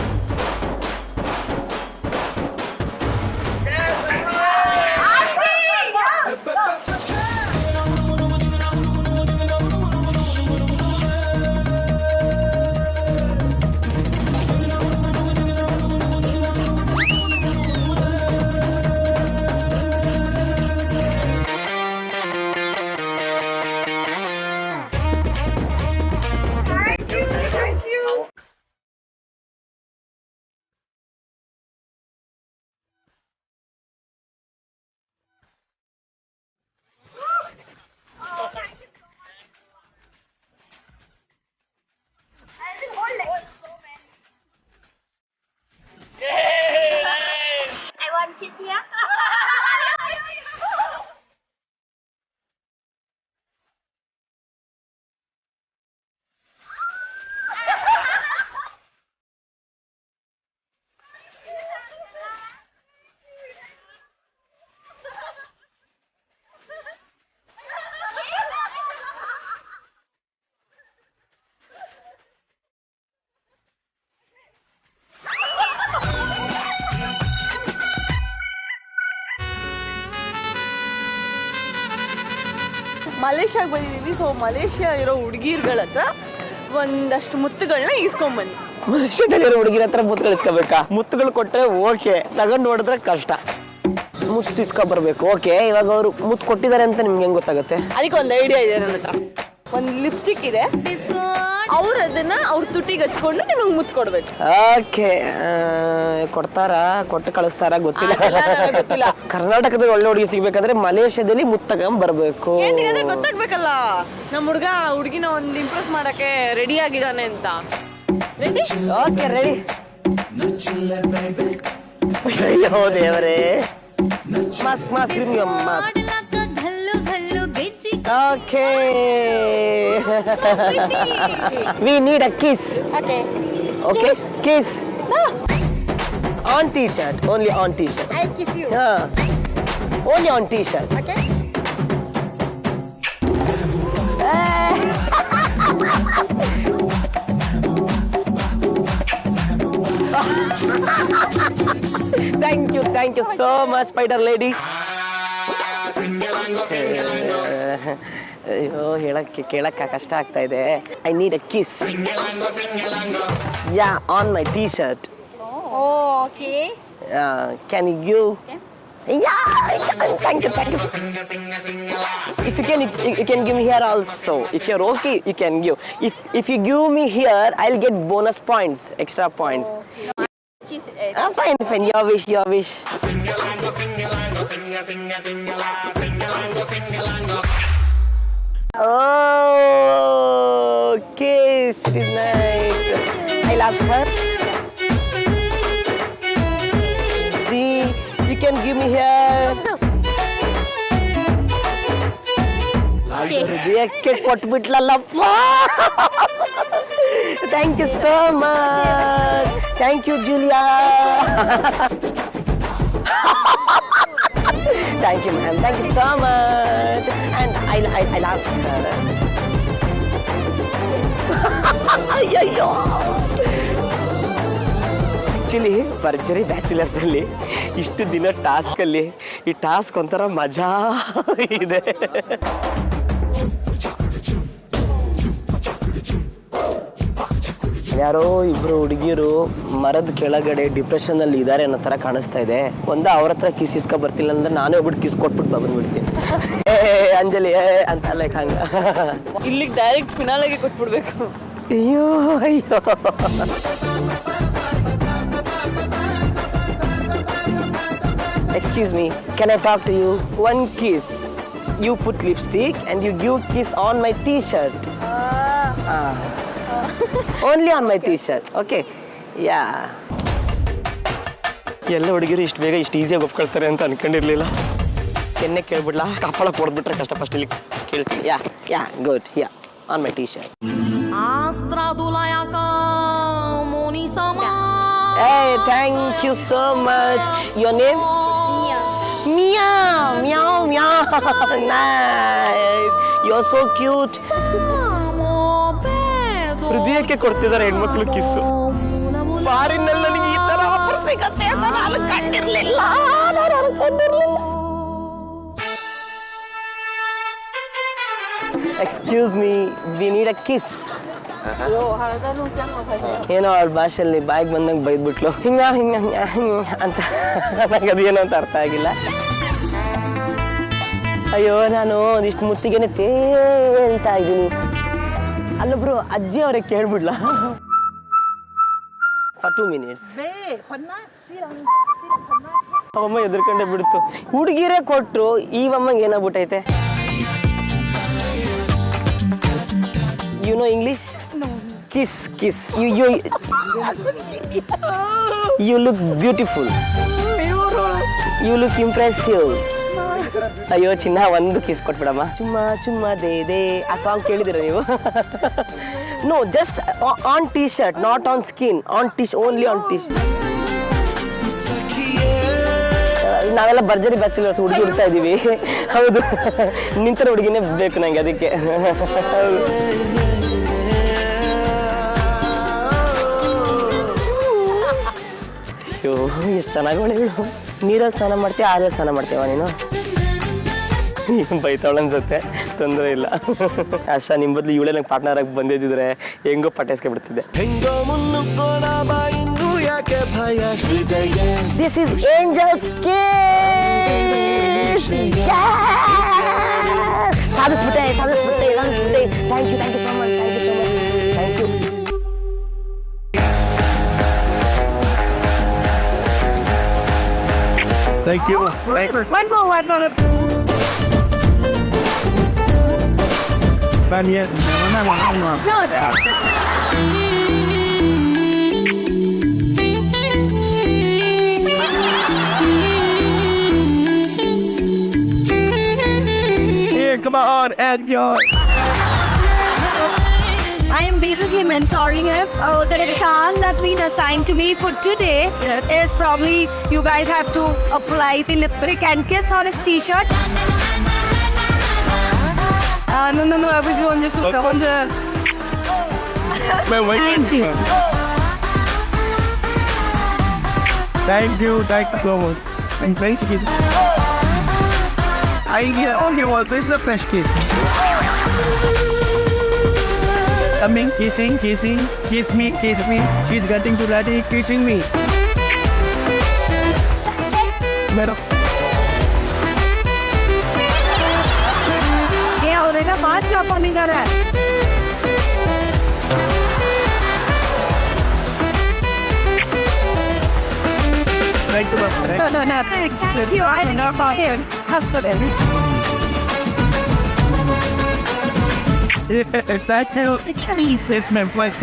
S13: ಮಲೇಷ್ಯಾಗೆ ಬಂದಿದ್ದೀವಿ. ಸೊ ಮಲೇಷ್ಯಾ ಇರೋ ಹುಡುಗಿರ್ಗಳ ಹತ್ರ ಒಂದಷ್ಟು ಮುತ್ತುಗಳನ್ನ ಈಸ್ಕೊಂಬನ್ನಿ.
S14: ಮಲೇಷ್ಯಾದಲ್ಲಿರೋ ಹುಡುಗಿರ ಹತ್ರ ಮುತ್ತು ಇಸ್ಕೋಬೇಕಾ? ಮುತ್ತುಗಳು ಕೊಟ್ಟರೆ ಓಕೆ, ತಗೊಂಡು ನೋಡಿದ್ರೆ ಕಷ್ಟ. ಮುತ್ತು ಇಸ್ಕೊಬರ್ಬೇಕು. ಓಕೆ, ಇವಾಗ ಅವರು ಮುತ್ತು ಕೊಟ್ಟಿದ್ದಾರೆ ಅಂತ ನಿಮ್ಗೆ ಹೆಂಗೆ ಗೊತ್ತಾಗುತ್ತೆ?
S13: ಅದಕ್ಕೆ ಒಂದು ಐಡಿಯಾ ಇದೆ ನನ್ನ ಹತ್ರ. ಒಂದು ಲಿಪ್ಸ್ಟಿಕ್ ಇದೆ, ಅವ್ರು ಅದನ್ನ ಅವ್ರ ತುಟಿಗೆ ಹಚ್ಕೊಂಡು ನಿಮಗೆ ಮುತ್ತು ಕೊಡ್ಬೇಕು.
S14: ಓಕೆ, ಕೊಡ್ತಾರಾ? ಕೊಟ್ಟು ಕಳಿಸ್ತಾರಾ? ಗೊತ್ತಿಲ್ಲ. ಕರ್ನಾಟಕದಲ್ಲಿ ಒಳ್ಳೆ ಹುಡುಗಿ ಸಿಗ್ಬೇಕಂದ್ರೆ ಮಲೇಷ್ಯಾದಲ್ಲಿ ಮುತ್ತು ತಗೊಂಡ್ ಬರ್ಬೇಕು.
S13: ಗೊತ್ತಾಗ್ಬೇಕಲ್ಲ ನಮ್ಮ ಹುಡುಗ ಹುಡುಗಿನ ಒಂದು ಇಂಪ್ರೆಸ್ ಮಾಡಕ್ಕೆ ರೆಡಿ ಆಗಿದ್ದಾನೆ ಅಂತ. ರೆಡಿ?
S14: Okay, ready. ಅಯ್ಯೋ ದೇವರೇ, mask mask mask. Okay. We need a kiss.
S13: Okay.
S14: Okay. Kiss.
S13: No.
S14: On T-shirt. Only on T-shirt.
S13: I'll kiss you.
S14: Only on T-shirt.
S13: Okay. Thank you so much, Spider Lady.
S14: ಅಯ್ಯೋ, ಕೇಳಕ್ಕೆ ಕಷ್ಟ ಆಗ್ತಾ ಇದೆ. I need a kiss. Yeah, on my T-shirt.
S10: Okay.
S14: Can you give? Thank you. If you can give me here also. If you're okay, you can give. If you give me here, I'll get bonus points, extra points. Fine. Your wish. Oh, kiss. It is nice. I'll ask her. See, you can give me here. ಹೃದಯಕ್ಕೆ ಕೊಟ್ಬಿಟ್ಲಲ್ಲಪ್ಪ. Thank you so much. Thank you, Julia. Thank you, ma'am. Thank you so much. And I'll ask her. ಅಯ್ಯಯ್ಯೋ, ಆ್ಯಕ್ಚುಲಿ ಭರ್ಜರಿ ಬ್ಯಾಚುಲರ್ಸ್ ಅಲ್ಲಿ ಇಷ್ಟು ದಿನ ಟಾಸ್ಕ್ ಅಲ್ಲಿ ಈ ಟಾಸ್ಕ್ ಒಂಥರ ಮಜಾ ಇದೆ. ಯಾರೋ ಇಬ್ರು ಹುಡುಗಿರು ಮರದ ಕೆಳಗಡೆ ಡಿಪ್ರೆಷನ್ ಅಲ್ಲಿ ಇದಾರೆ ಅನ್ನೋ ತರ ಕಾಣಿಸ್ತಾ ಇದೆ. ಅವ್ರ ಹತ್ರ ಕಿಸ್ ಇಸ್ಕೊ ಬರ್ತಿಲ್ಲ ಅಂದ್ರೆ ನಾನೇ ಒಬ್ಬಿಟ್ಟು ಕಿಸ್ ಕೊಟ್ಬಿಟ್ಟು ಬಂದ್ಬಿಡ್ತೀನಿ. ಅಂಜಲಿ ಅಂತ ಲೈಕ್ ಹಂಗ
S13: ಇಲ್ಲಿಗೆ ಡೈರೆಕ್ಟ್ ಫಿನಾಲೆಗೆ ಕೊಟ್ಬಿಡ್ಬೇಕು.
S14: ಅಯ್ಯೋ. Excuse me, can I talk to you? One kiss. You put lipstick and you give kiss on my T-shirt. Only on my T-shirt. Okay. Yeah. ಎಲ್ಲ ಹುಡುಗಿರು ಇಷ್ಟು ಬೇಗ ಇಷ್ಟು ಈಸಿಯಾಗಿ ಒಪ್ಕೊಳ್ತಾರೆ ಅಂತ ಅನ್ಕೊಂಡಿರ್ಲಿಲ್ಲ. ಕೆನ್ನೆ ಕೇಳ್ಬಿಡ್ಲಾ? ಕಪ್ಪಳ ಕೊಡ್ಬಿಟ್ರೆ ಕಷ್ಟ. ಫಸ್ಟ್ ಇಲ್ಲಿ ಕೇಳ್ತೀನಿ. Yeah good. Yeah on my T-shirt. Hey, thank you so much. Your name? Mia. Meow. Nice. You're so cute. ಹೃದಯಕ್ಕೆ ಕೊಡ್ತಿದ್ದಾರೆ ಹೆಣ್ಮಕ್ಳು ಕಿಸ್ಸು. ಫಾರಿನ್ನಲ್ಲಿ ನನಗೆ ಈ ತರ ಆಫರ್ ಸಿಗತ್ತೆ ಅಂತ ನಾನು ಕಂಡಿರ್ಲಿಲ್ಲ. Excuse me, we need a kiss. ಏನೋ ಅವ್ಳ ಭಾಷೆಯಲ್ಲಿ ಬಾಯಿಗೆ ಬಂದಂಗೆ ಬೈದ್ಬಿಟ್ಲು. ಹಿಂಗ ಅಂತ ನನಗೆ ಅದೇನೋ ಅಂತ ಅರ್ಥ ಆಗಿಲ್ಲ. ಅಯ್ಯೋ, ನಾನು ಒಂದಿಷ್ಟು ಮುತ್ತಿಗೆನೆ ತೇಳ್ತಾ ಇದ್ದೀನಿ. ಅಲ್ಲೊಬ್ರು ಅಜ್ಜಿ ಅವರೇ ಕೇಳ್ಬಿಡ್ಲಾ? For 2 minutes. ಅವಮ್ಮ ಎದುರ್ಕೊಂಡೆ ಬಿಡ್ತು. ಹುಡುಗಿರೇ ಕೊಟ್ರು, ಈವಮ್ಮಂಗೆ ಏನಾಗ್ಬಿಟ್ಟೈತೆ? You know English? No. Kiss. You look beautiful. You look impressive. ಅಯ್ಯೋ ಚಿನ್ನ, ಒಂದು ಕಿಸ್ ಕೊಟ್ಬಿಡಮ್ಮ. ಚುಮ್ಮ ದೇ ಆ ಸಾಂಗ್ ಕೇಳಿದಿರ ನೀವು? No, just on T-shirt, not on skin. On only on T-shirt. ನಾವೆಲ್ಲ ಭರ್ಜರಿ ಬ್ಯಾಚುಲರ್ಸ್, ಹುಡುಗಿ ಹುಡ್ತಾ ಇದೀವಿ. ಹೌದು, ನಿಂತರ ಹುಡುಗಿನೇ ಬೇಕು ನಂಗೆ, ಅದಕ್ಕೆ. ಅಯ್ಯೋ, ಎಷ್ಟು ಚೆನ್ನಾಗಿ ಹೊಳೆಗಳು. ನೀರಲ್ಲಿ ಸ್ನಾನ ಮಾಡ್ತೀಯ, ಆರಲ್ಲಿ ಸ್ನಾನ ಮಾಡ್ತೀವ ನೀನು? ಬೈತಾವಳ ಅನ್ಸುತ್ತೆ. ತೊಂದರೆ ಇಲ್ಲ. ಆಶಾ ನಿಮ್ಮ ಬದಲು ಇವಳೇ ನಂಗೆ ಪಾರ್ಟ್ನರ್ ಆಗಿ ಬಂದಿದ್ದಿದ್ರೆ ಹೆಂಗೋ ಪಟಾಯಿಸ್ಕೊಂಡ್ಬಿಡ್ತಿದ್ದೆ.
S8: ಹೆಂಗೋ ಮುನ್ನುಗ್ಗೋಣ ಬಾ ಇನ್ನು ಯಾಕೆ ಭಯ ಹೃದಯ.
S14: This is angels kiss. ಸಾಧಿಸ್ಬಿಟ್ಟೆ. Thank you so much. Thank you.
S12: Thank you.
S11: One more.
S12: Daniel.
S11: No.
S12: Here, come on, add your.
S5: I am basically mentoring him. The task that's been assigned to me for today is probably you guys have to apply the lipstick and kiss on his t-shirt. No, I was on the shoot.
S12: Thank you. Thank you so much. I'm trying to get. I only want this is a fresh kiss. Coming, kissing, kiss me. She's getting to ready, kissing me. Better.
S5: Yeah, already बात क्या पानी कर रहा है?
S12: Right to us, right?
S5: No, thank you. I don't know about him. Absolutely.
S12: That's how it is, my wife.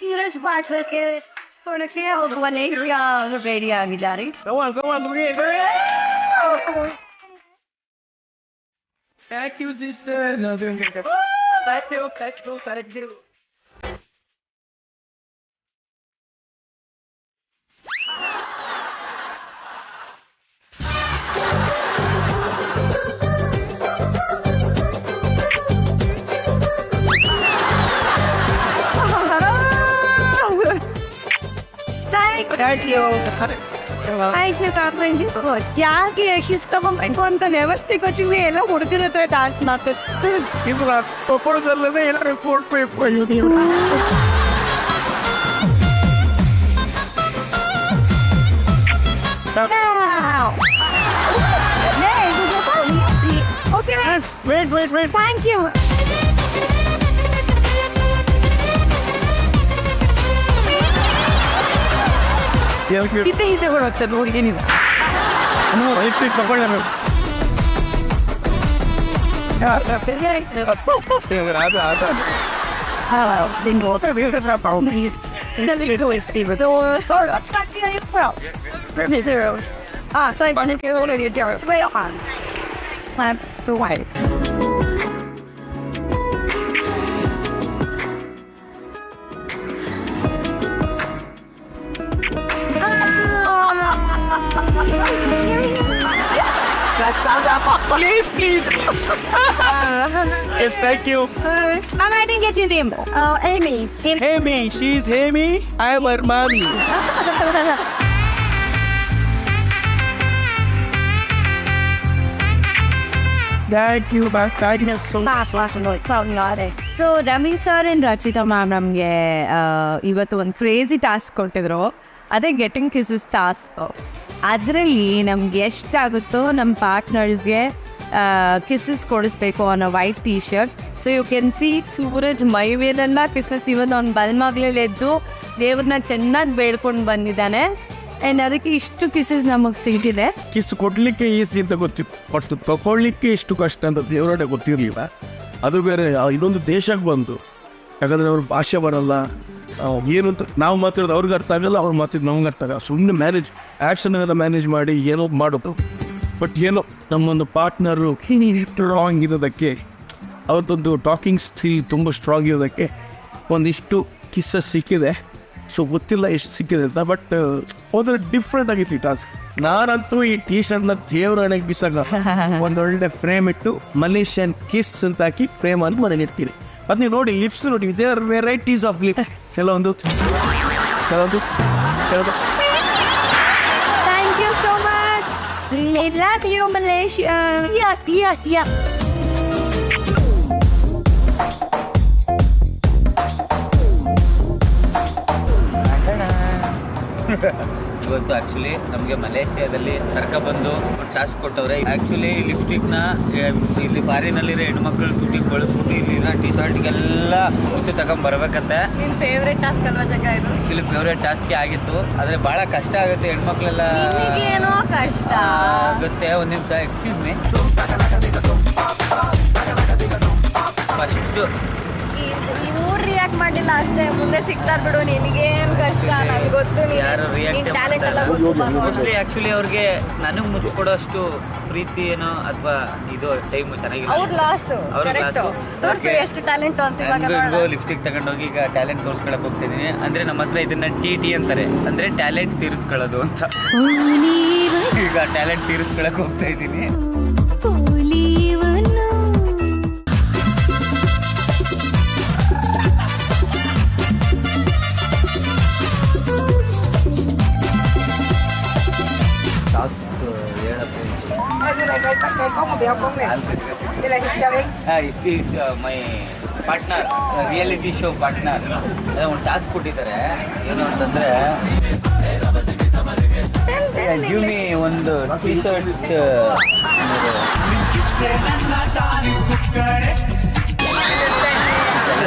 S5: Here's what we're going to kill one area of radio, Daddy.
S12: Go on, Thank you, sister. No, thank you.
S5: Thank you. क्या कि किसका कौन का व्यवस्थित कुछ भी है ना उड़ते रहते हैं डांस मारते
S12: ऊपर चल रहे हैं रिपोर्ट पे
S5: Okay. Yes.
S12: Wait.
S5: Thank you.
S12: कितने ही से हो रखते हैं लोग ये नहीं नो इतने कपड़े में यार फिर ये आता
S5: हाँ दिन बहुत है भी तो पाऊँ नहीं इधर तो इसकी भी तो सॉरी अच्छा किया ये प्रो फिर भी ज़ीरो सही बने के हो रही है zero way on left to right
S12: Please. Yes, thank you.
S5: Mama, I didn't get your name. Oh, Amy.
S12: Amy, she's Amy. I'm her mommy. Thank you, but thank you so much.
S15: So Ravi sir and Rachita ma'am ನಮಗೆ ಇವತ್ತು ಒಂದು ಕ್ರೇಜಿ ಟಾಸ್ಕ್ ಕೊಟ್ಟಿದ್ರು, ಅದೇ ಗೆಟಿಂಗ್ ಕಿಸಸ್ ಟಾಸ್ಕ್. ಅದರಲ್ಲಿ ನಮ್ಗೆ ಎಷ್ಟಾಗುತ್ತೋ ನಮ್ಮ ಪಾರ್ಟ್ನರ್ಸ್ಗೆ ಕಿಸಸ್ ಕೊಡಿಸ್ಬೇಕು ಅನ್ನೋ white T shirt. So you can see Suraj ಮೈ ಮೇಲೆಲ್ಲ ಕಿಸಸ್ ಇವತ್ತು ಅವ್ನು ಬಲ್ಮಗ್ಲಲ್ಲಿ ಎದ್ದು ದೇವ್ರನ್ನ ಚೆನ್ನಾಗಿ ಬೇಡ್ಕೊಂಡು ಬಂದಿದ್ದಾನೆ. ಆ್ಯಂಡ್ ಅದಕ್ಕೆ ಇಷ್ಟು ಕಿಸಸ್ ನಮಗೆ ಸಿಕ್ಕಿದೆ.
S12: ಕಿಸ್ ಕೊಡ್ಲಿಕ್ಕೆ ಈಸಿ ಅಂತ ಗೊತ್ತಿತ್ತು, ಬಟ್ ತಗೊಳ್ಳಿಕ್ಕೆ ಎಷ್ಟು ಕಷ್ಟ ಅಂತ ದೇವರಡೆ ಗೊತ್ತಿರಲಿಲ್ಲ. ಅದು ಬೇರೆ ಇನ್ನೊಂದು ದೇಶಕ್ಕೆ ಬಂದು
S16: ಯಾಕಂದರೆ ಅವ್ರ ಭಾಷೆ ಬರೋಲ್ಲ, ಏನು ಅಂತ ನಾವು ಮಾತಾಡೋದು ಅವ್ರಿಗೆ ಅರ್ಥ ಆಗಲ್ಲ, ಅವ್ರು ಮಾತಾಡೋದು ನಮ್ಗೆ ಅರ್ಥ ಆಗಲ್ಲ. ಸುಮ್ಮನೆ ಆ್ಯಕ್ಷನ್ ಎಲ್ಲ ಮ್ಯಾನೇಜ್ ಮಾಡಿ ಏನೋ ಮಾಡೋದು. ಬಟ್ ಏನೋ ನಮ್ಮೊಂದು ಪಾರ್ಟ್ನರು ಸ್ಟ್ರಾಂಗ್ ಇರೋದಕ್ಕೆ, ಅವ್ರದ್ದೊಂದು ಟಾಕಿಂಗ್ ಸ್ಕಿಲ್ ತುಂಬ ಸ್ಟ್ರಾಂಗ್ ಇರೋದಕ್ಕೆ ಒಂದಿಷ್ಟು ಕಿಸ್ಸಸ್ ಸಿಕ್ಕಿದೆ. ಸೊ ಗೊತ್ತಿಲ್ಲ ಎಷ್ಟು ಸಿಕ್ಕಿದೆ ಅಂತ, ಬಟ್ ಹೋದ್ರೆ ಡಿಫ್ರೆಂಟ್ ಆಗಿತ್ತು ಈ ಟಾಸ್ಕ್. ನಾನಂತೂ ಈ ಟೀ ಶರ್ಟ್ನ ದೇವರಾಣಿಗೆ ಬಿಸಾಗ ಒಂದೊಳ್ಳೆ ಫ್ರೇಮ್ ಇಟ್ಟು ಮಲೇಷಿಯನ್ ಕಿಸ್ ಅಂತ ಹಾಕಿ ಫ್ರೇಮ್ ಅಂತ ಮನೇಲಿ ಇಡ್ತೀನಿ. ಅದು ನೀವು ನೋಡಿ, ಲಿಪ್ಸ್ ನೋಡಿ, ದೇರ್ ವೆರೈಟೀಸ್ ಆಫ್ ಲಿಪ್ಸ್. ಕೆಲವೊಂದು
S15: Thank you so much. I love you, Malaysia. Yeah.
S17: ಇವತ್ತು ಆ್ಯಕ್ಚುಲಿ ನಮಗೆ ಮಲೇಷಿಯಾದಲ್ಲಿ ಬಂದು ಟಾಸ್ಕ್ ಕೊಟ್ಟವ್ರೆ. ಆ್ಯಕ್ಚುಲಿ ಲಿಪ್ಸ್ಟಿಕ್ನ ಇಲ್ಲಿ ಫಾರಿನಲ್ಲಿರೋ ಹೆಣ್ಮಕ್ಳು ದುಡ್ಡಿಗೆ ಬಳಸ್ಬಿಟ್ಟು ಇಲ್ಲಿರೋ ಟಿ ಶರ್ಟ್ಗೆಲ್ಲ ಮುತ್ತು ತಗೊಂಬರ್ಬೇಕಂತೆ.
S3: ನಿನ್ನ ಫೇವ್ರೆಟ್ ಟಾಸ್ಕ್ ಅಲ್ವಾ ಜಗ ಇದು?
S17: ಇಲ್ಲಿ ಫೇವ್ರೇಟ್ ಟಾಸ್ಕೇ ಆಗಿತ್ತು, ಆದರೆ ಭಾಳ ಕಷ್ಟ ಆಗುತ್ತೆ ಹೆಣ್ಮಕ್ಳೆಲ್ಲ.
S3: ಏನೋ ಕಷ್ಟ
S17: ಆಗುತ್ತೆ. ಒಂದು ನಿಮಿಷ, ಎಕ್ಸ್ಕ್ಯೂಸ್ ಮೀ. ಫಸ್ಟು
S3: ನೀವು ರಿಯಾಕ್ಟ್ ಮಾಡಿಲ್ಲ ಅಷ್ಟೇ, ಮುಂದೆ ಸಿಗ್ತಾರ ಬಿಡು. ನಿನಗೇನು ಕಷ್ಟ, ನಂಗೆ ಗೊತ್ತು.
S17: ಯಾರು ರಿಯಾಕ್ಟ್
S3: ಟ್ಯಾಲೆಂಟ್ ಎಲ್ಲ ಗೊತ್ತು.
S17: ಮೋಸ್ಟ್ಲಿ ಆ್ಯಕ್ಚುಲಿ ಅವ್ರಿಗೆ ನನಗೆ ಮುತ್ತು ಕೊಡೋಷ್ಟು ಪ್ರೀತಿ ಏನೋ ಅಥವಾ ಇದು ಟೈಮು ಚೆನ್ನಾಗಿಲ್ಲ.
S3: ಅವ್ರ ಲಾಸು, ತೋರಿಸಿ ಎಷ್ಟು ಟ್ಯಾಲೆಂಟ್ ಅಂತ.
S17: ನನಗೂ ಲಿಪ್ಸ್ಟಿಕ್ ತಗೊಂಡೋಗಿ ಈಗ ಟ್ಯಾಲೆಂಟ್ ತೋರಿಸ್ಕೊಳಕ್ ಹೋಗ್ತಿದ್ದೀನಿ. ಅಂದರೆ ನಮ್ಮ ಹತ್ರ ಇದನ್ನ ಟಿ ಅಂತಾರೆ, ಅಂದರೆ ಟ್ಯಾಲೆಂಟ್ ತೀರಿಸ್ಕೊಳ್ಳೋದು ಅಂತ. ಈಗ ಟ್ಯಾಲೆಂಟ್ ತೀರಿಸ್ಕೊಳಕ್ ಹೋಗ್ತಾ ಇದ್ದೀನಿ. This is my partner, reality show partner. ಒಂದು ಟಾಸ್ಕ್ ಕೊಟ್ಟಿದ್ದಾರೆ, ಏನು ಅಂತಂದ್ರೆ ಗಿವ್ ಮಿ ಒಂದು ಟಿ ಶರ್ಟ್.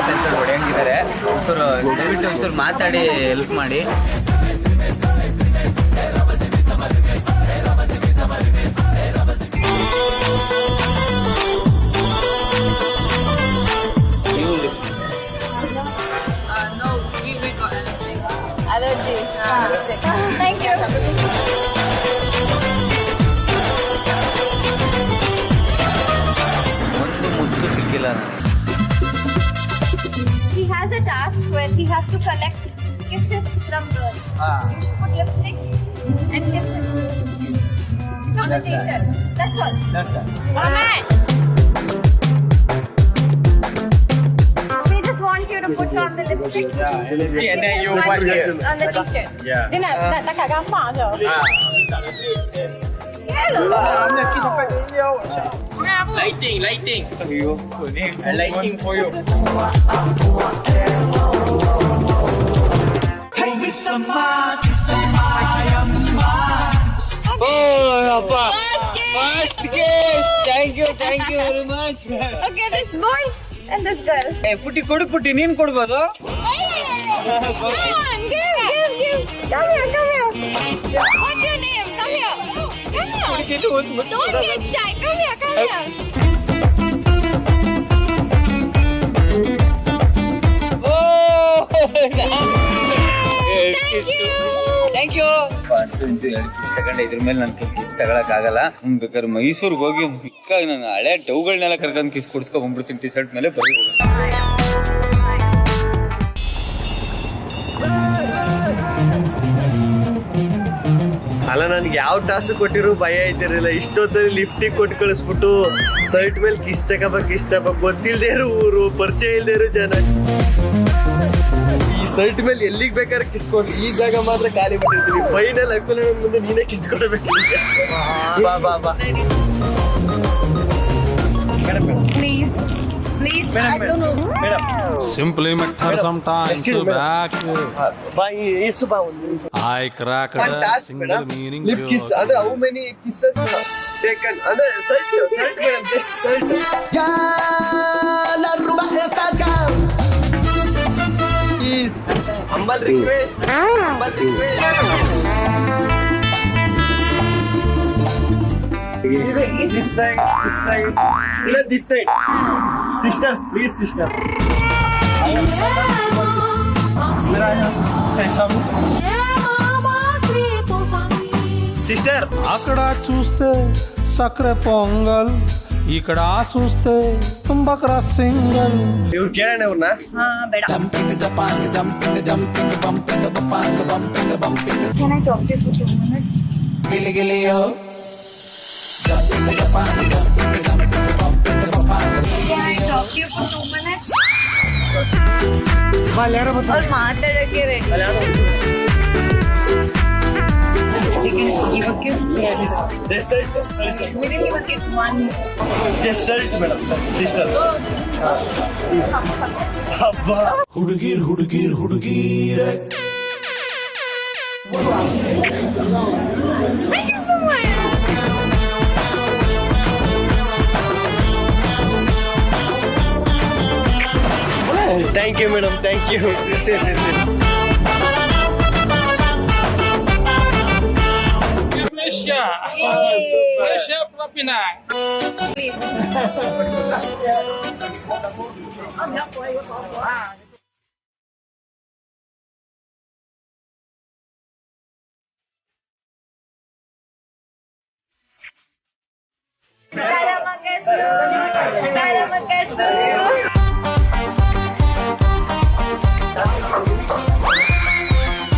S17: ಸೆನ್ಸರ್ ಹೊಡೆಯಂಗಿದ್ದಾರೆ. ಒಂಚೂರು ದಯವಿಟ್ಟು ಒಂಚೂರು ಮಾತಾಡಿ ಹೆಲ್ಪ್ ಮಾಡಿ.
S3: Allergy. Thank you.
S17: ಒಂದು ಮುದ್ದು ಸಿಕ್ಕಿಲ್ಲ ನನಗೆ.
S10: He has a task where he has to collect kisses from girls. You should put lipstick and kisses on the t-shirt. That's all.
S17: That's all.
S10: Alright. We just want you to put on the lipstick.
S17: And then you put here.
S10: On the t-shirt.
S17: Yeah.
S3: Dia nak kat gambar je.
S17: Lighting. You. Lighting for you. Oh, Appa. First kiss. Thank you very much.
S10: Okay, this boy and this girl.
S17: Hey, Putti, ನೀನ್ ಕೊಡ್ಬೋದು?
S10: Come on, give. Come here. What's your name? Come here. Don't get shy. Come here.
S17: Oh,
S10: Thank you.
S17: ಇದ್ರ ಮೇಲೆ ನನ್ ಕಿಸ್ ತಗೊಳಕ್ಕಾಗಲ್ಲ. ಬೇಕಾದ್ರೆ ಮೈಸೂರ್ಗೆ ಹೋಗಿ ಸಿಕ್ಕಾಗಿ ನಾನು ಹಳೆ ಡೌಗಳನ್ನೆಲ್ಲ ಕರ್ಕೊಂಡು ಕಿಸ್ ಕೊಡ್ಸ್ಕೊಂಡ್ ಬಂದ್ಬಿಡ್ತೀನಿ ಟಿ ಶರ್ಟ್ ಮೇಲೆ. ಬರೀ
S18: ಅಲ್ಲ, ನನ್ಗೆ ಯಾವ ಟಾಸ್ಕ್ ಕೊಟ್ಟಿರೋ ಭಯ ಐತಿರಲಿಲ್ಲ. ಇಷ್ಟೊತ್ತಲ್ಲಿ ಲಿಫ್ಟಿಗೆ ಕೊಟ್ಟು ಕಳಿಸ್ಬಿಟ್ಟು ಸೈಟ್ ಮೇಲೆ ಕಿಸ್ ತಗೋಬೇಕು ಗೊತ್ತಿಲ್ದೇ ಇರೋ ಊರು, ಪರಿಚಯ ಇಲ್ದೇ ಇರೋ ಜನ. ಈ ಸೈಟ್ ಮೇಲೆ ಎಲ್ಲಿಗೆ ಬೇಕಾದ್ರೆ ಕಿಸ್ಕೊಂಡು, ಈ ಜಾಗ ಮಾತ್ರ ಖಾಲಿ ಮಾಡಿರ್ತೀವಿ. ಫೈನಲ್ ಅಕ್ಕುಲ ಮುಂದೆ ನೀನೇ ಕಿಸ್ಕೊಳ್ಬೇಕು. ಬಾ
S10: Please. I don't know.
S19: Simply matter sometimes back. I cracked a single meaning
S18: lip kiss. Other how many kisses taken? Other salt, madam, just salt. Ya la rumba está acá. Please, humble request. This side. This side. Sisters, please, sister. Sister
S19: అక్కడ చూస్తే సక్కరే పొంగల్, ఇక్కడ చూస్తే బక్రా సింగల్.
S18: ಇವ್ರು ಕೇಳೋಣ ಇವ್ರನ್ನ.
S5: Can I talk to you for 2 minutes? Can I talk to you for 2 minutes? ಅವ್ರು ಮಾತಾಡಕ್ಕೆ ರೆಡಿ.
S8: ಹುಡುಗೀರ್ ಹುಡುಗೀರ್ ಹುಡುಗೀರ
S18: thank you madam, thank you.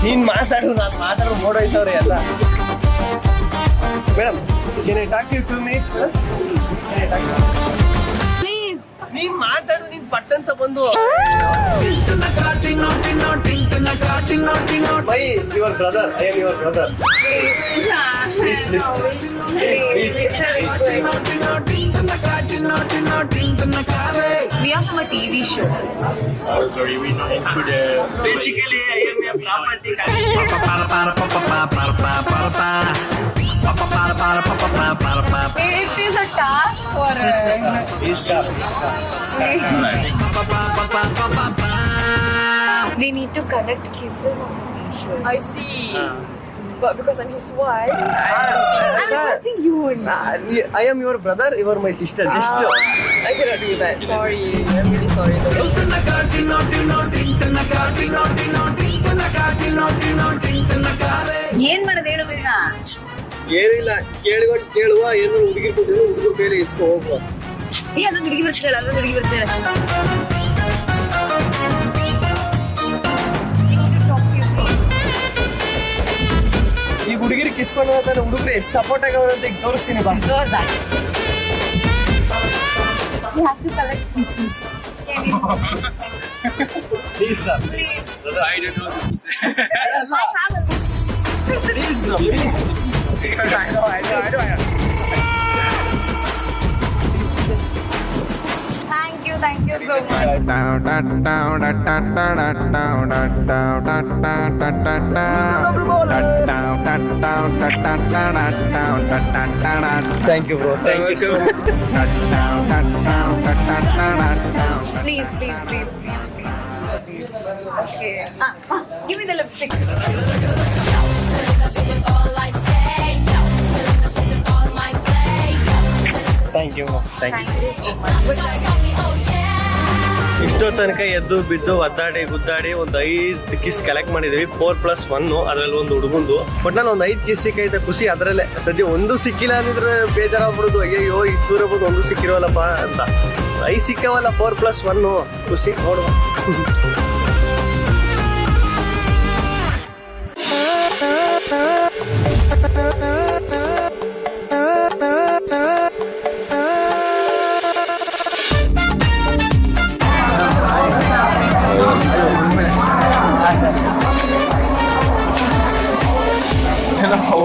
S18: ನೀನ್ ಮಾತಾಡು, ನಾನು ಮಾತಾಡೋ ಮೋಡೋಯ್ತವ್ರೆ ಎಲ್ಲ. Madam, can I talk to you 2 minutes?
S5: Please.
S18: ನೀನ್ ಮಾತಾಡು, ನೀನ್ ಪಟ್ಟಂತ ಬಂದು. My your brother, I am your brother. Please, please.
S5: We are from a TV show.
S12: Sorry, we not into the.
S18: Basically, I am a property.
S5: It is a task for we need to collect kisses on the t-shirt.
S3: I see. But because I'm his wife,
S5: I'm requesting you.
S18: I am your brother, you are my sister. Just
S3: I cannot do that. Sorry, I'm really sorry.
S5: ಏನ್ ಮಾಡೋದು ಹೇಳು ಬೇಗ.
S18: ಏನಿಲ್ಲ, ಕೇಳಿಕೊಂಡು ಕೇಳುವ, ಏನು ಹುಡುಗಿ ಕೊಟ್ಟಿದ್ರು, ಹುಡುಗರು ಬೇರೆ ಇಸ್ಕೊ ಹೋಗುವ.
S5: ಅದೊಂದು ಹುಡುಗಿ ಬರ್ತಿಲ್ಲ, ಅದೊಂದು ಹುಡುಗಿ ಬರ್ತಿಲ್ಲ.
S18: ಈ ಹುಡುಗಿರು ಕಿಸ್ಕೊಂಡು ಹೋಗ್ತಾನೆ, ಹುಡುಗರು ಎಷ್ಟು ಸಪೋರ್ಟ್ ಆಗವ್ರೆ ಅಂತ ಈಗ ತೋರಿಸ್ತೀನಿ ಬಾ.
S5: You have to collect kisses.
S18: Please, sir.
S5: Please.
S18: I don't know this.
S5: I have a
S18: Please, bro, please.
S12: I know.
S5: Thank you so much.
S18: Thank you, bro. Thank you so much.
S5: Please. Okay. Give me the lipstick.
S18: Thank you so much. ಇಷ್ಟೋ ತನಕ ಎದ್ದು ಬಿದ್ದು ಒದ್ದಾಡಿ ಗುದ್ದಾಡಿ ಒಂದು 5 ಕಿಸ್ ಕಲೆಕ್ಟ್ ಮಾಡಿದೀವಿ. 4+1, ಅದ್ರಲ್ಲಿ ಒಂದು ಹುಡುಗಂದು. ಬಟ್ ನಾನು ಒಂದು 5 ಕಿಸ್ ಸಿಕ್ಕೈತೆ, ಖುಷಿ ಅದರಲ್ಲೇ. ಸದ್ಯ ಒಂದು ಸಿಕ್ಕಿಲ್ಲ ಅಂದ್ರೆ ಬೇಜಾರಾಗ್ಬಿಡುದು, ಅಯ್ಯೋ ಇಷ್ಟು ದೂರ ಬಂದು ಒಂದು ಸಿಕ್ಕಿರೋಲ್ಲಪ್ಪ ಅಂತ. 5 ಸಿಕ್ಕವಲ್ಲ, 4+1 ಖುಷಿ ನೋಡುವ.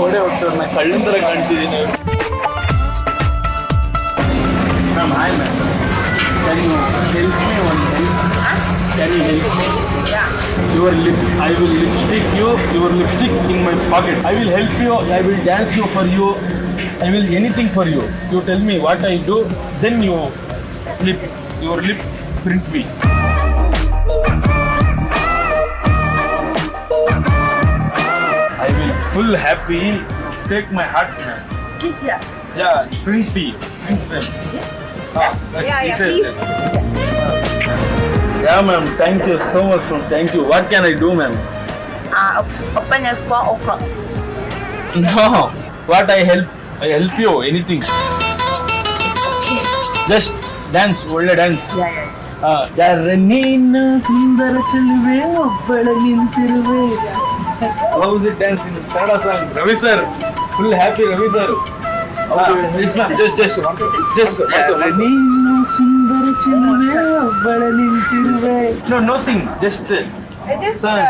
S12: ಓಡೇ ಹೋಗ್ತಾರೆ, ನಾನು ಕಳ್ಳಿನ ಥರ ಕಾಣ್ತಿದ್ದೀನಿ. Ma'am, hi ma'am. Can you help me one help? Can you help me? Yeah. Your lip, I will lipstick you, your lipstick in my pocket. I will help you, I will dance you for you, I will anything for you. You tell me what I do, then you your lip print me. I will full happy, take my heart, man.
S3: Kiss, yeah.
S12: Yeah, print me, print them.
S3: Yeah, please.
S12: Yeah, ma'am. Thank you so much, ma'am. Thank you. What can I do, ma'am?
S13: Open at 4 o'clock.
S12: No. What I help you. Anything. Just dance. Only dance.
S13: Yeah.
S12: ನೀನು ಸುಂದರ ಚೆಲುವೆ ಒಬ್ಬಳ ನಿಂತಿರುವೆ. How is it dance in the Kannada song? Ravi sir. Full happy Ravi sir. Yes, ma'am. Just. ನೀನು ಸುಂದರ ಚೆಲುವೆ ಒಬ್ಬಳ ನಿಂತಿರುವೆ. No sing. Just song.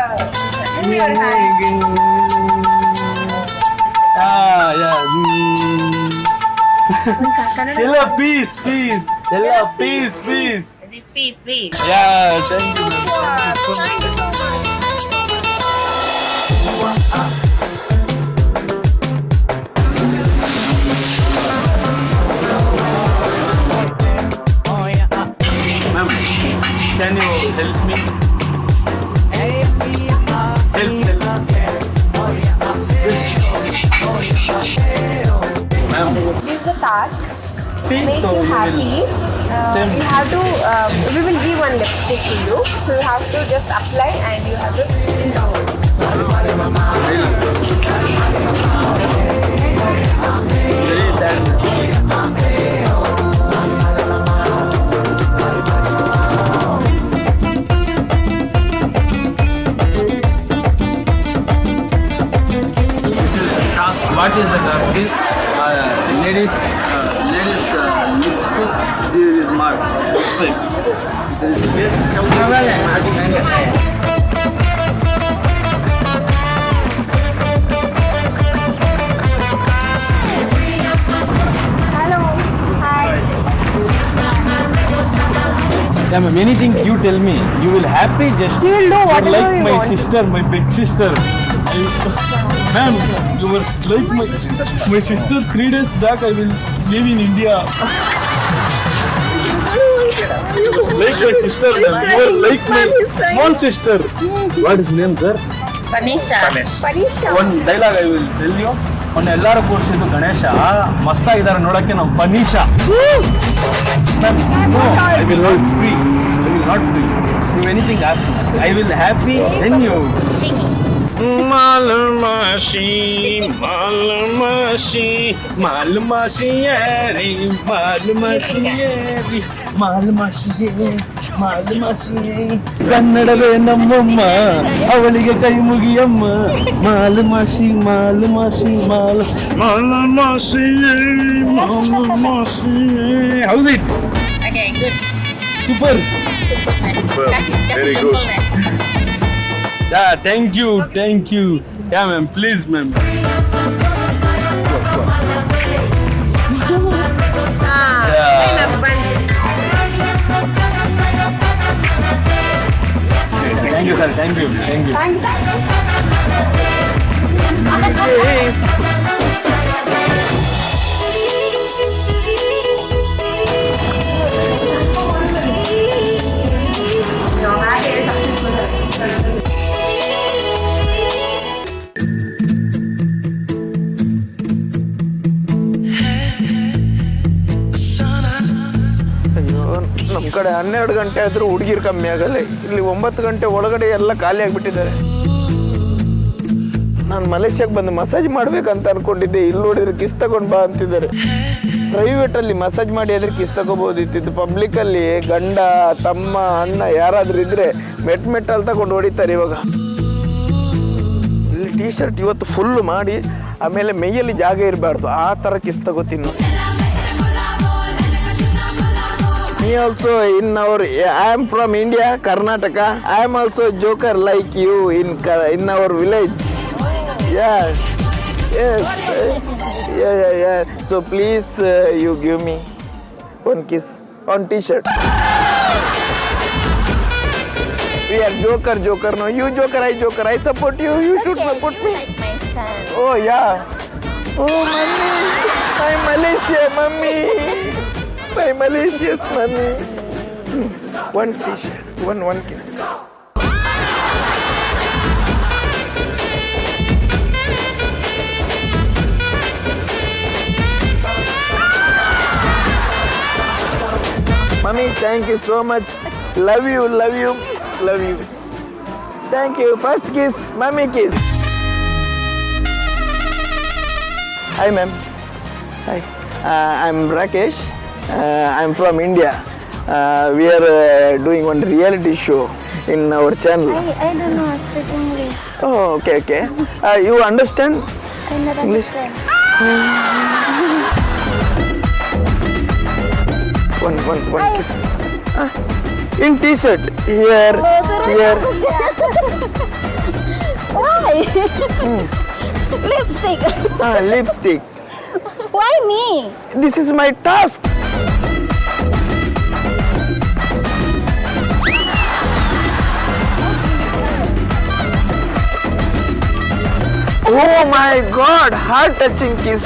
S12: Ella, peace. Ella, peace.
S13: Peace.
S12: Yeah, thank you.
S13: Thank you so much.
S12: Ma'am, can you help me? Help. Ma'am.
S10: This is the task. Make
S12: So
S10: you
S12: you
S10: happy.
S12: Same.
S10: You have to. We will give one lipstick to you. So you have to just apply and you have to.
S12: What is the task? Is ladies lipstick. This is mark lipstick.
S10: Hello. Hi.
S12: Yeah, ma'am. Anything you tell me, you will happy. Just
S10: You will do whatever
S12: like
S10: you
S12: my
S10: want.
S12: sister, my big sister. Ma'am, you were like my sister 3 days back. I will live in India. Like my sister, ma'am. You are like my small sister. What is name, sir?
S13: Panisha.
S12: One dialogue I will tell you. ಮೊನ್ನೆ ಎಲ್ಲರೂ ಕೂರಿಸಿದ್ದು ಗಣೇಶ ಮಸ್ತಾಗಿದ್ದಾರೆ ನೋಡಕ್ಕೆ ನಮ್ಮ ಪನೀಶಾ. No, I will not free. I will not free. Do anything happy. I will happy. Then you
S13: Singing.
S12: Malmashi, ಕನ್ನಡವೇ ನಮ್ಮಮ್ಮ ಅವಳಿಗೆ ಕೈ ಮುಗಿಯಮ್ಮ ಮಾಲಮಾಸಿ how's it
S13: Okay, good.
S12: Super
S13: Very good.
S12: Yeah, thank you. Yeah, ma'am, please, ma'am. Thank you, sir. Thank you.
S20: ನಮ್ಮ ಕಡೆ 12 ಗಂಟೆ ಆದರೂ ಹುಡುಗಿರು ಕಮ್ಮಿ ಆಗಲ್ಲ. ಇಲ್ಲಿ 9 ಗಂಟೆ ಒಳಗಡೆ ಎಲ್ಲ ಖಾಲಿ ಆಗಿಬಿಟ್ಟಿದ್ದಾರೆ. ನಾನು ಮಲೇಷ್ಯಾಗೆ ಬಂದು ಮಸಾಜ್ ಮಾಡ್ಬೇಕಂತ ಅನ್ಕೊಂಡಿದ್ದೆ. ಇಲ್ಲಿ ನೋಡಿದ್ರೆ ಕಿಸ್ ತಗೊಂಡು ಬಾ ಅಂತಿದ್ದಾರೆ. ಪ್ರೈವೇಟಲ್ಲಿ ಮಸಾಜ್ ಮಾಡಿ ಅದ್ರ ಕಿಸ್ ತಗೋಬೋದಿತ್ತು. ಪಬ್ಲಿಕಲ್ಲಿ ಗಂಡ ತಮ್ಮ ಅಣ್ಣ ಯಾರಾದರೂ ಇದ್ರೆ ಮೆಟ್ಟಲ್ಲಿ ತಗೊಂಡು ಹೊಡಿತಾರೆ. ಇವಾಗ ಇಲ್ಲಿ ಟೀ ಶರ್ಟ್ ಇವತ್ತು ಫುಲ್ಲು ಮಾಡಿ ಆಮೇಲೆ ಮೈಯಲ್ಲಿ ಜಾಗ ಇರಬಾರ್ದು ಆ ಥರ ಕಿಸ್ ತಗೋತೀನಿ. Me also in our, I am from India, Karnataka. I am also joker like you in our village. Yeah. Yes. Yeah. So please you give me one kiss on T-shirt. We are joker. No, you joker, I joker. I support you. You should support me.
S13: Like my son.
S20: Oh yeah. Oh mommy, my Malaysia mommy. My Malaysia's mommy. One T-shirt, one kiss. Mommy, thank you so much. Love you, love you, love you. Thank you. First kiss, mommy kiss. Hi, ma'am. Hi. I'm Rakesh. I'm from India. We are doing one reality show in our channel.
S5: I don't know speak English.
S20: Oh, okay, okay. You understand
S5: I not
S20: English?
S5: understand.
S20: One kiss. In t-shirt. Here.
S13: Why? Lipstick.
S20: Lipstick.
S13: Why me?
S20: This is my task. Oh my God! Heart-touching kiss.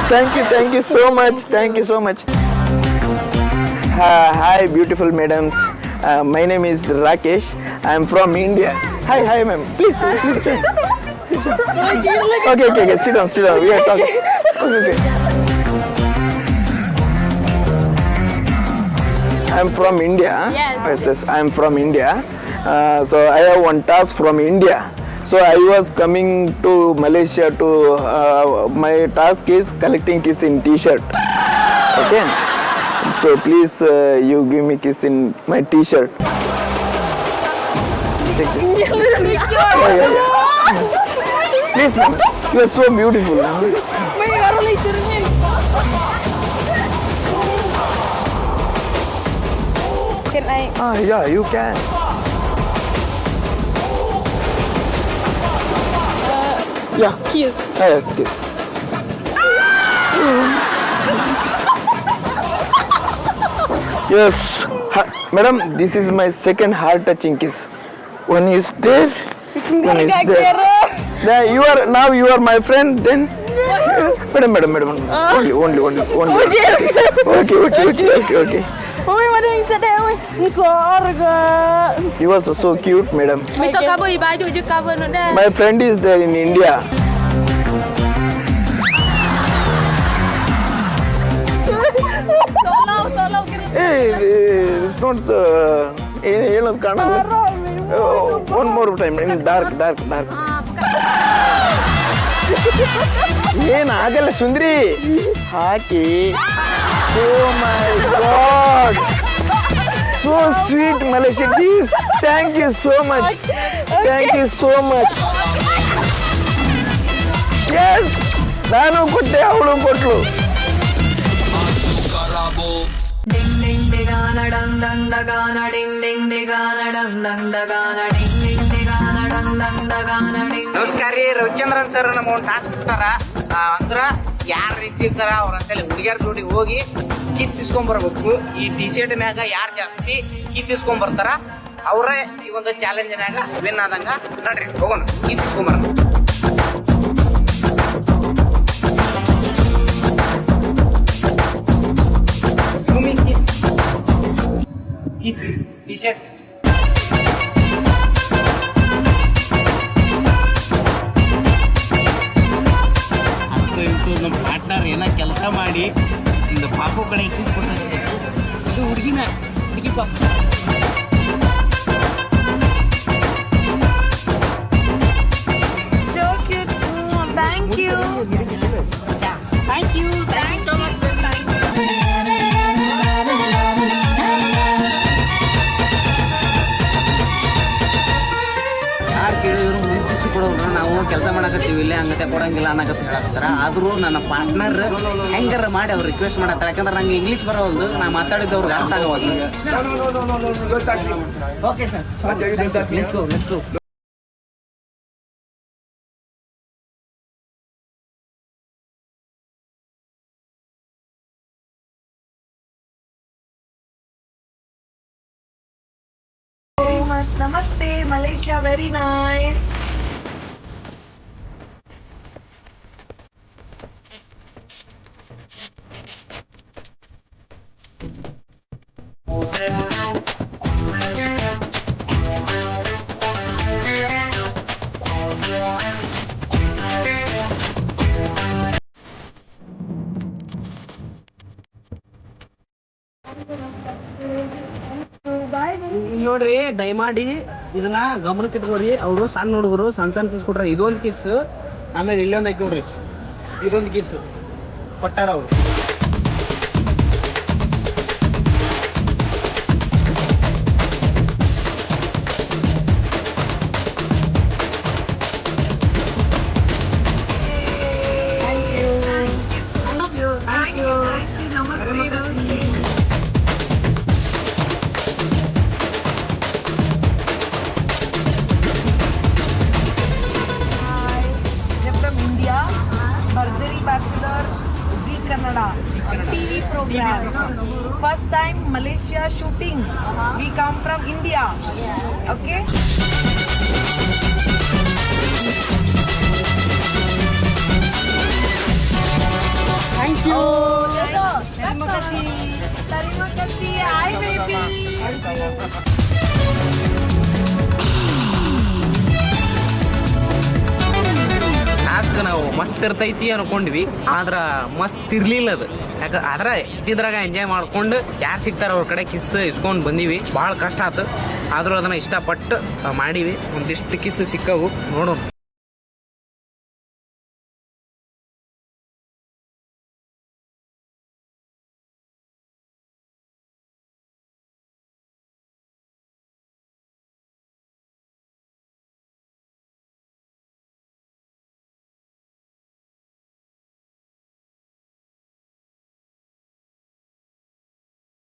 S20: Thank you so much. Thank you so much. Hi, beautiful madams. My name is Rakesh. I am from India. Hi, ma'am. Please. Okay. Sit down. We are talking. Okay. I am from India. Yes. I am from India. So I have one task from India. So I was coming to Malaysia to. My task is collecting kiss in T-shirt. Okay. So please, you give me kiss in my T-shirt. Yeah. Please, ma'am. You are so beautiful.
S13: Can I?
S20: Yeah, you can. Yeah.
S13: Kiss.
S20: Yes, kiss. Yes, madam, this is my second heart-touching kiss. One is there, one is there. You are my friend. Then, madam. Only. Okay. You also so cute, madam. My friend is there in India. Hey, it's not one more time in dark. ಏನಾಗಲ್ಲ ಸುಂದ್ರಿ ಹಾಕಿ. Oh my God, so sweet Malaysian kiss. Thank you so much. Yes, ನಾನು ಕೊಟ್ಟೆ, ಅವಳು ಕೊಟ್ಲು.
S21: ನಮಸ್ಕಾರ ರೀ, ರವಿಚಂದ್ರನ್ ಸರ್ ನಮ್ಮ ಒಂದು ಟಾಸ್ಕ್ ಕೊಟ್ಟಾರ. ಅಂದ್ರ ಯಾರ ರೀತಿ ಇರ್ತಾರ ಅವ್ರ ಅಂತೇಳಿ ಹುಡುಗಿಯರ ಜೋಡಿ ಹೋಗಿ ಕಿಸ್ ಇಸ್ಕೊಂಡ್ ಬರ್ಬೇಕು. ಈ ಟಿ ಶರ್ಟ್ ಮ್ಯಾಗ ಯಾರು ಜಾಸ್ತಿ ಕಿಸ್ ಇಸ್ಕೊಂಡ್ ಬರ್ತಾರ ಅವರೇ ಈ ಒಂದು ಚಾಲೆಂಜ್ನಾಗ ವಿನ್ ಆದಂಗ. ನೋಡ್ರಿ ಹೋಗೋಣ, ಕಿಸ್ ಇಸ್ಕೊಂಡ್ ಬರೋಣ. Kiss T shirt. ನಮ್ಮ ಪಾರ್ಟ್ನರ್ ಏನೋ ಕೆಲಸ ಮಾಡಿ இந்த ಪಾಪು ಕಡೆ ಕಿಸ್ ಕೊಡ್ತಾರೆ. ಇದು ಹುಡುಗಿ ಪಾಪ.
S5: So cute. Thank you.
S21: Thank you so much. ಯಾರು ಕೇಳಿದ್ರು ಮುಂಚಿಸಿ ಕೊಡೋರು ನಾವು ಕೆಲಸ ಮಾಡಕತ್ತೀವಿ ಇಲ್ಲೇ ಹಂಗತೆ ಕೊಡಂಗಿಲ್ಲ ಅನ್ನಕತ್ತ ಹೇಳಕತ್ತಾರ. ಆದರೂ ನನ್ನ ಪಾರ್ಟ್ನರ್ ಹೆಂಗಾರ ಮಾಡಿ ಅವ್ರು ರಿಕ್ವೆಸ್ಟ್ ಮಾಡತ್ತಾರೆ. ಯಾಕಂದ್ರೆ ನಂಗೆ ಇಂಗ್ಲೀಷ್ ಬರೋಲ್ದು, ನಾ ಮಾತಾಡಿದ್ದವ್ರಿಗೆ ಅರ್ಥ ಆಗೋದು. Okay sir, let's go.
S5: Namaste, Malaysia, very nice.
S21: ನೋಡ್ರಿ ದಯಮಾಡಿ ಇದನ್ನ ಗಮನಕ್ಕೆ ಇಟ್ಕೋರಿ. ಅವರು ಸಣ್ಣ ಹುಡುಗರು ಸಣ್ಣ ಕಿಸ್ ಕೊಟ್ರ. ಇದೊಂದು ಕಿಸ್, ಆಮೇಲೆ ಇಲ್ಲೊಂದು ಐತಿ ನೋಡ್ರಿ, ಇದೊಂದು ಕಿಸ್ ಕೊಟ್ಟಾರ ಅವ್ರು.
S11: Burjari Bachelor, Zee Kannada, TV program. First time Malaysia shooting. We come from India. Okay?
S21: Thank you.
S11: Terima kasih. Terima kasih. Hi baby.
S21: Task ನಾವು ಮಸ್ತ್ ಇರ್ತೈತಿ ಅನ್ಕೊಂಡ್ವಿ, ಆದ್ರ ಮಸ್ತ್ ಇರ್ಲಿಲ್ಲ ಅದು. ಆದ್ರೆ ಇದ್ದಿದ್ರಾಗ ಎಂಜಾಯ್ ಮಾಡ್ಕೊಂಡು ಯಾರು ಸಿಗ್ತಾರ ಅವ್ರ ಕಡೆ ಕಿಸ್ ಇಸ್ಕೊಂಡು ಬಂದೀವಿ. ಭಾಳ ಕಷ್ಟ ಆಯ್ತು, ಆದ್ರೂ ಅದನ್ನ ಇಷ್ಟಪಟ್ಟು ಮಾಡೀವಿ. ಒಂದಿಷ್ಟು ಕಿಸ್ ಸಿಕ್ಕವು, ನೋಡೋಣ.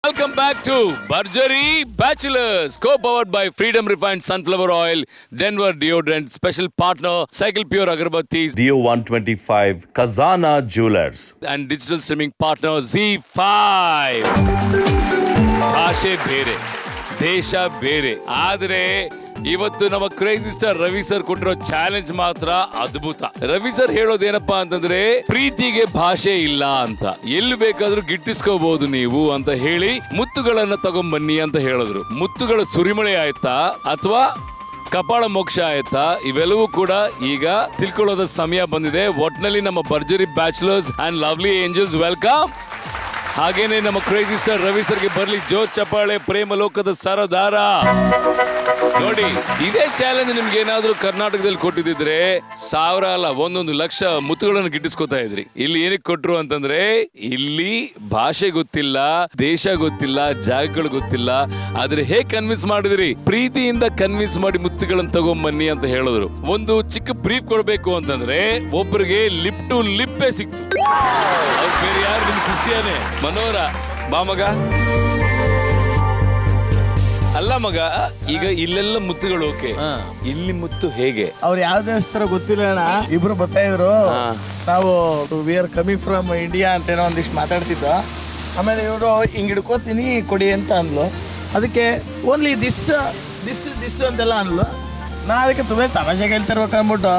S1: Welcome back to Burjari Bachelors, co-powered by Freedom Refined Sunflower Oil, Denver Deodorant, special partner Cycle Pure Agarbattis,
S2: Dio 125, Khazana Jewelers,
S1: and digital streaming partner Z5. ಭಾಷೆ ಬೇರೆ, ದೇಶ ಬೇರೆ, ಆದರೆ ಇವತ್ತು ನಮ್ಮ ಕ್ರೇಜಿ ಸ್ಟಾರ್ ರವಿ ಸರ್ ಕೊಟ್ಟಿರೋ ಚಾಲೆಂಜ್ ಮಾತ್ರ ಅದ್ಭುತ. ರವಿ ಸರ್ ಹೇಳೋದೇನಪ್ಪಾ ಅಂತಂದ್ರೆ ಪ್ರೀತಿಗೆ ಭಾಷೆ ಇಲ್ಲ ಅಂತ, ಎಲ್ಲಿ ಬೇಕಾದ್ರೂ ಗಿಟ್ಟಿಸ್ಕೋಬಹುದು ನೀವು ಅಂತ ಹೇಳಿ ಮುತ್ತುಗಳನ್ನ ತಗೊಂಬನ್ನಿ ಅಂತ ಹೇಳಿದ್ರು. ಮುತ್ತುಗಳ ಸುರಿಮಳೆ ಆಯ್ತಾ ಅಥವಾ ಕಪಾಳ ಮೋಕ್ಷ ಆಯ್ತಾ, ಇವೆಲ್ಲವೂ ಕೂಡ ಈಗ ತಿಳ್ಕೊಳ್ಳೋದ ಸಮಯ ಬಂದಿದೆ. ಒಟ್ನಲ್ಲಿ ನಮ್ಮ ಭರ್ಜರಿ bachelors and lovely angels welcome. ಹಾಗೇನೆ ನಮ್ಮ ಕ್ರೇಜಿ ಸ್ಟಾರ್ ರವಿ ಸರ್ಗೆ ಬರ್ಲಿ ಜೋ ಚಪ್ಪಾಳೆ, ಪ್ರೇಮ ಲೋಕದ ಸರದಾರ. ನೋಡಿ, ಇದೇ ಚಾಲೆಂಜ್ ನಿಮ್ಗೆ ಏನಾದ್ರೂ ಕರ್ನಾಟಕದಲ್ಲಿ ಕೊಟ್ಟಿದ್ರೆ 1000 ಅಲ್ಲ 1 ಲಕ್ಷ ಮುತ್ತುಗಳನ್ನು ಗಿಟ್ಟಿಸ್ಕೊತಾ ಇದ್ರಿ. ಇಲ್ಲಿ ಏನಕ್ಕೆ ಕೊಟ್ರು ಅಂತಂದ್ರೆ ಇಲ್ಲಿ ಭಾಷೆ ಗೊತ್ತಿಲ್ಲ, ದೇಶ ಗೊತ್ತಿಲ್ಲ, ಜಾಗಗಳು ಗೊತ್ತಿಲ್ಲ, ಆದ್ರೆ ಹೇಗ್ ಕನ್ವಿನ್ಸ್ ಮಾಡಿದ್ರಿ, ಪ್ರೀತಿಯಿಂದ ಕನ್ವಿನ್ಸ್ ಮಾಡಿ ಮುತ್ತುಗಳನ್ನು ತಗೊಂಬನ್ನಿ ಅಂತ ಹೇಳಿದ್ರು. ಒಂದು ಚಿಕ್ಕ ಬ್ರೀಫ್ ಕೊಡ್ಬೇಕು ಅಂತಂದ್ರೆ ಒಬ್ಬರಿಗೆ ಲಿಪ್ ಟು ಲಿಪ್ಪೇ ಸಿಕ್ತು. ಅವ್ರು ಬೇರೆ ಯಾರು ನಿಮ್ ಶಿಷ್ಯನೇ ಮನೋರ ಬಾ ಮಗ. ಅಲ್ಲ ಮಗ, ಈಗ ಇಲ್ಲೆಲ್ಲ ಮುತ್ತುಗಳು ಓಕೆ, ಇಲ್ಲಿ ಮುತ್ತು ಹೇಗೆ?
S20: ಅವ್ರು ಯಾವ ದೇಶಸ್ಥರ ಗೊತ್ತಿಲ್ಲ ಅಣ್ಣ, ಇಬ್ರು ಬರ್ತಾ ಇದ್ರು. ನಾವು we are coming from India ಅಂತ ಏನೋ ಒಂದಿಷ್ಟು ಮಾತಾಡ್ತಿದ್ದು. ಆಮೇಲೆ ಇವರು ಹಿಂಗ್ ಹಿಡ್ಕೋತೀನಿ ಕೊಡಿ ಅಂತ ಅಂದ್ಲು. ಅದಕ್ಕೆ ಓನ್ಲಿ ದಿಸ್ ದಿಸ್ ದಿಸ್ ಅಂತೆಲ್ಲ ಅಂದ್ಲು. ನಾ ಅದಕ್ಕೆ ತುಂಬ ತಮಾಷೆಗೆ ಹೇಳ್ತಿರ್ಬೇಕು ಅಂದ್ಬಿಟ್ಟು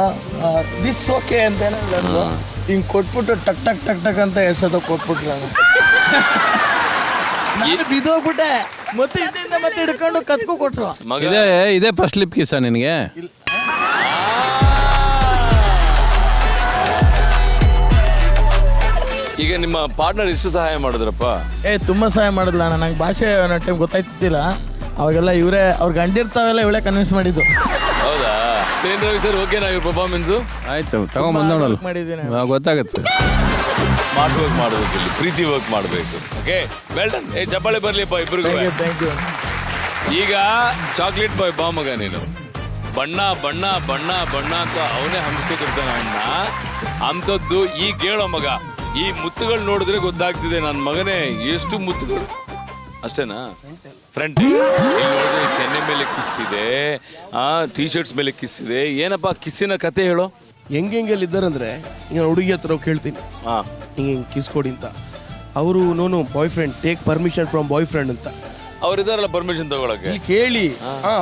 S20: ದಿಸ್ ಓಕೆ ಅಂತ ಏನಂದ್ರು. ಹಿಂಗೆ ಕೊಟ್ಬಿಟ್ಟು ಟಕ್ ಟಕ್ ಟಕ್ ಟಕ್ ಅಂತ ಎಷ್ಟೊತ್ತ ಕೊಟ್ಬಿಟ್ರು. ನಾನು ಬಿದ್ದೋಗ್ಬಿಟ್ಟೆ, ಮತ್ತೆ ಇದರಿಂದ ಮತ್ತೆ ಹಿಡ್ಕೊಂಡು ಕತ್ಕೊ ಕೊಟ್ರು.
S4: ಇದೇ ಫಸ್ಟ್ ಲಿಪ್ ಕಿಸ್ಸಾ ನಿನಗೆ?
S1: ಈಗ ನಿಮ್ಮ ಪಾರ್ಟ್ನರ್ ಎಷ್ಟು ಸಹಾಯ ಮಾಡಿದ್ರಪ್ಪ?
S20: ತುಂಬಾ ಸಹಾಯ ಮಾಡಿದ್ಲ ಅಣ್ಣ. ನಂಗೆ ಭಾಷೆ ಟೈಮ್ ಗೊತ್ತಾಯ್ತಿಲ್ಲ, ಅವಾಗೆಲ್ಲ ಇವರೇ ಅವ್ರ ಗಂಡಿರ್ತಾವೆಲ್ಲ ಇವಳೇ ಕನ್ವಿನ್ಸ್ ಮಾಡಿದ್ದು.
S1: ಹೌದಾ? ಸೇನ್ ರವಿ ಸರ್ ಓಕೆ ನಾವು ಪರ್ಫಾರ್ಮೆನ್ಸ್
S4: ಆಯ್ತು, ತಗೊಂಡ್ ನೋಡಲ್ಲ, ಗೊತ್ತಾಗತ್ತೆ.
S1: ಸ್ಮಾರ್ಟ್ ವರ್ಕ್ ಮಾಡಬೇಕು, ಇಲ್ಲಿ ಪ್ರೀತಿ ವರ್ಕ್ ಮಾಡಬೇಕು. Okay, well done. ಚಪ್ಪಾಳೆ ಬರ್ಲಿಪ್ಪ ಇಬ್ರಿಗೂ. ಈಗ ಚಾಕ್ಲೇಟ್ ಬಾಯ್ ಬಾ ಮಗ ನೀನು. ಬಣ್ಣ ಬಣ್ಣ ಬಣ್ಣ ಬಣ್ಣ ಅಂತ ಅವನೇ ಹಂಚ್ಕೊತಿರ್ತಾನೆ ಅವನ್ನ. ಅಂಥದ್ದು ಈಗ ಹೇಳೋ ಮಗ, ಈ ಮುತ್ತುಗಳು ನೋಡಿದ್ರೆ ಗೊತ್ತಾಗ್ತಿದೆ ನನ್ನ ಮಗನೇ ಎಷ್ಟು ಮುತ್ತುಗಳು. ಅಷ್ಟೇನಾ? ಫ್ರಂಟ್ ನೋಡಿದ್ರೆ ಕೆನ್ನೆ ಮೇಲೆ ಕಿಸ್ ಇದೆ, ಟೀ ಶರ್ಟ್ಸ್ ಮೇಲೆ ಕಿಸ್ ಇದೆ. ಏನಪ್ಪ ಕಿಸ್ಸಿನ ಕತೆ ಹೇಳೋ.
S16: ಹೆಂಗೆಲ್ಲಿ ಇದ್ದಾರಂದ್ರೆ, ಈಗ ಹುಡುಗಿ ಹತ್ರ ಕೇಳ್ತೀನಿ ಹಿಂಗೆ ಕಿಸ್ ಕೊಡಿ ಅಂತ. ಅವರು ನೋನು boyfriend, take permission from boyfriend ಅಂತ.
S1: ಅವ್ರಿದಾರಲ್ಲ ಪರ್ಮಿಷನ್ ತಗೊಳಕ್ಕೆ.
S16: ಕೇಳಿ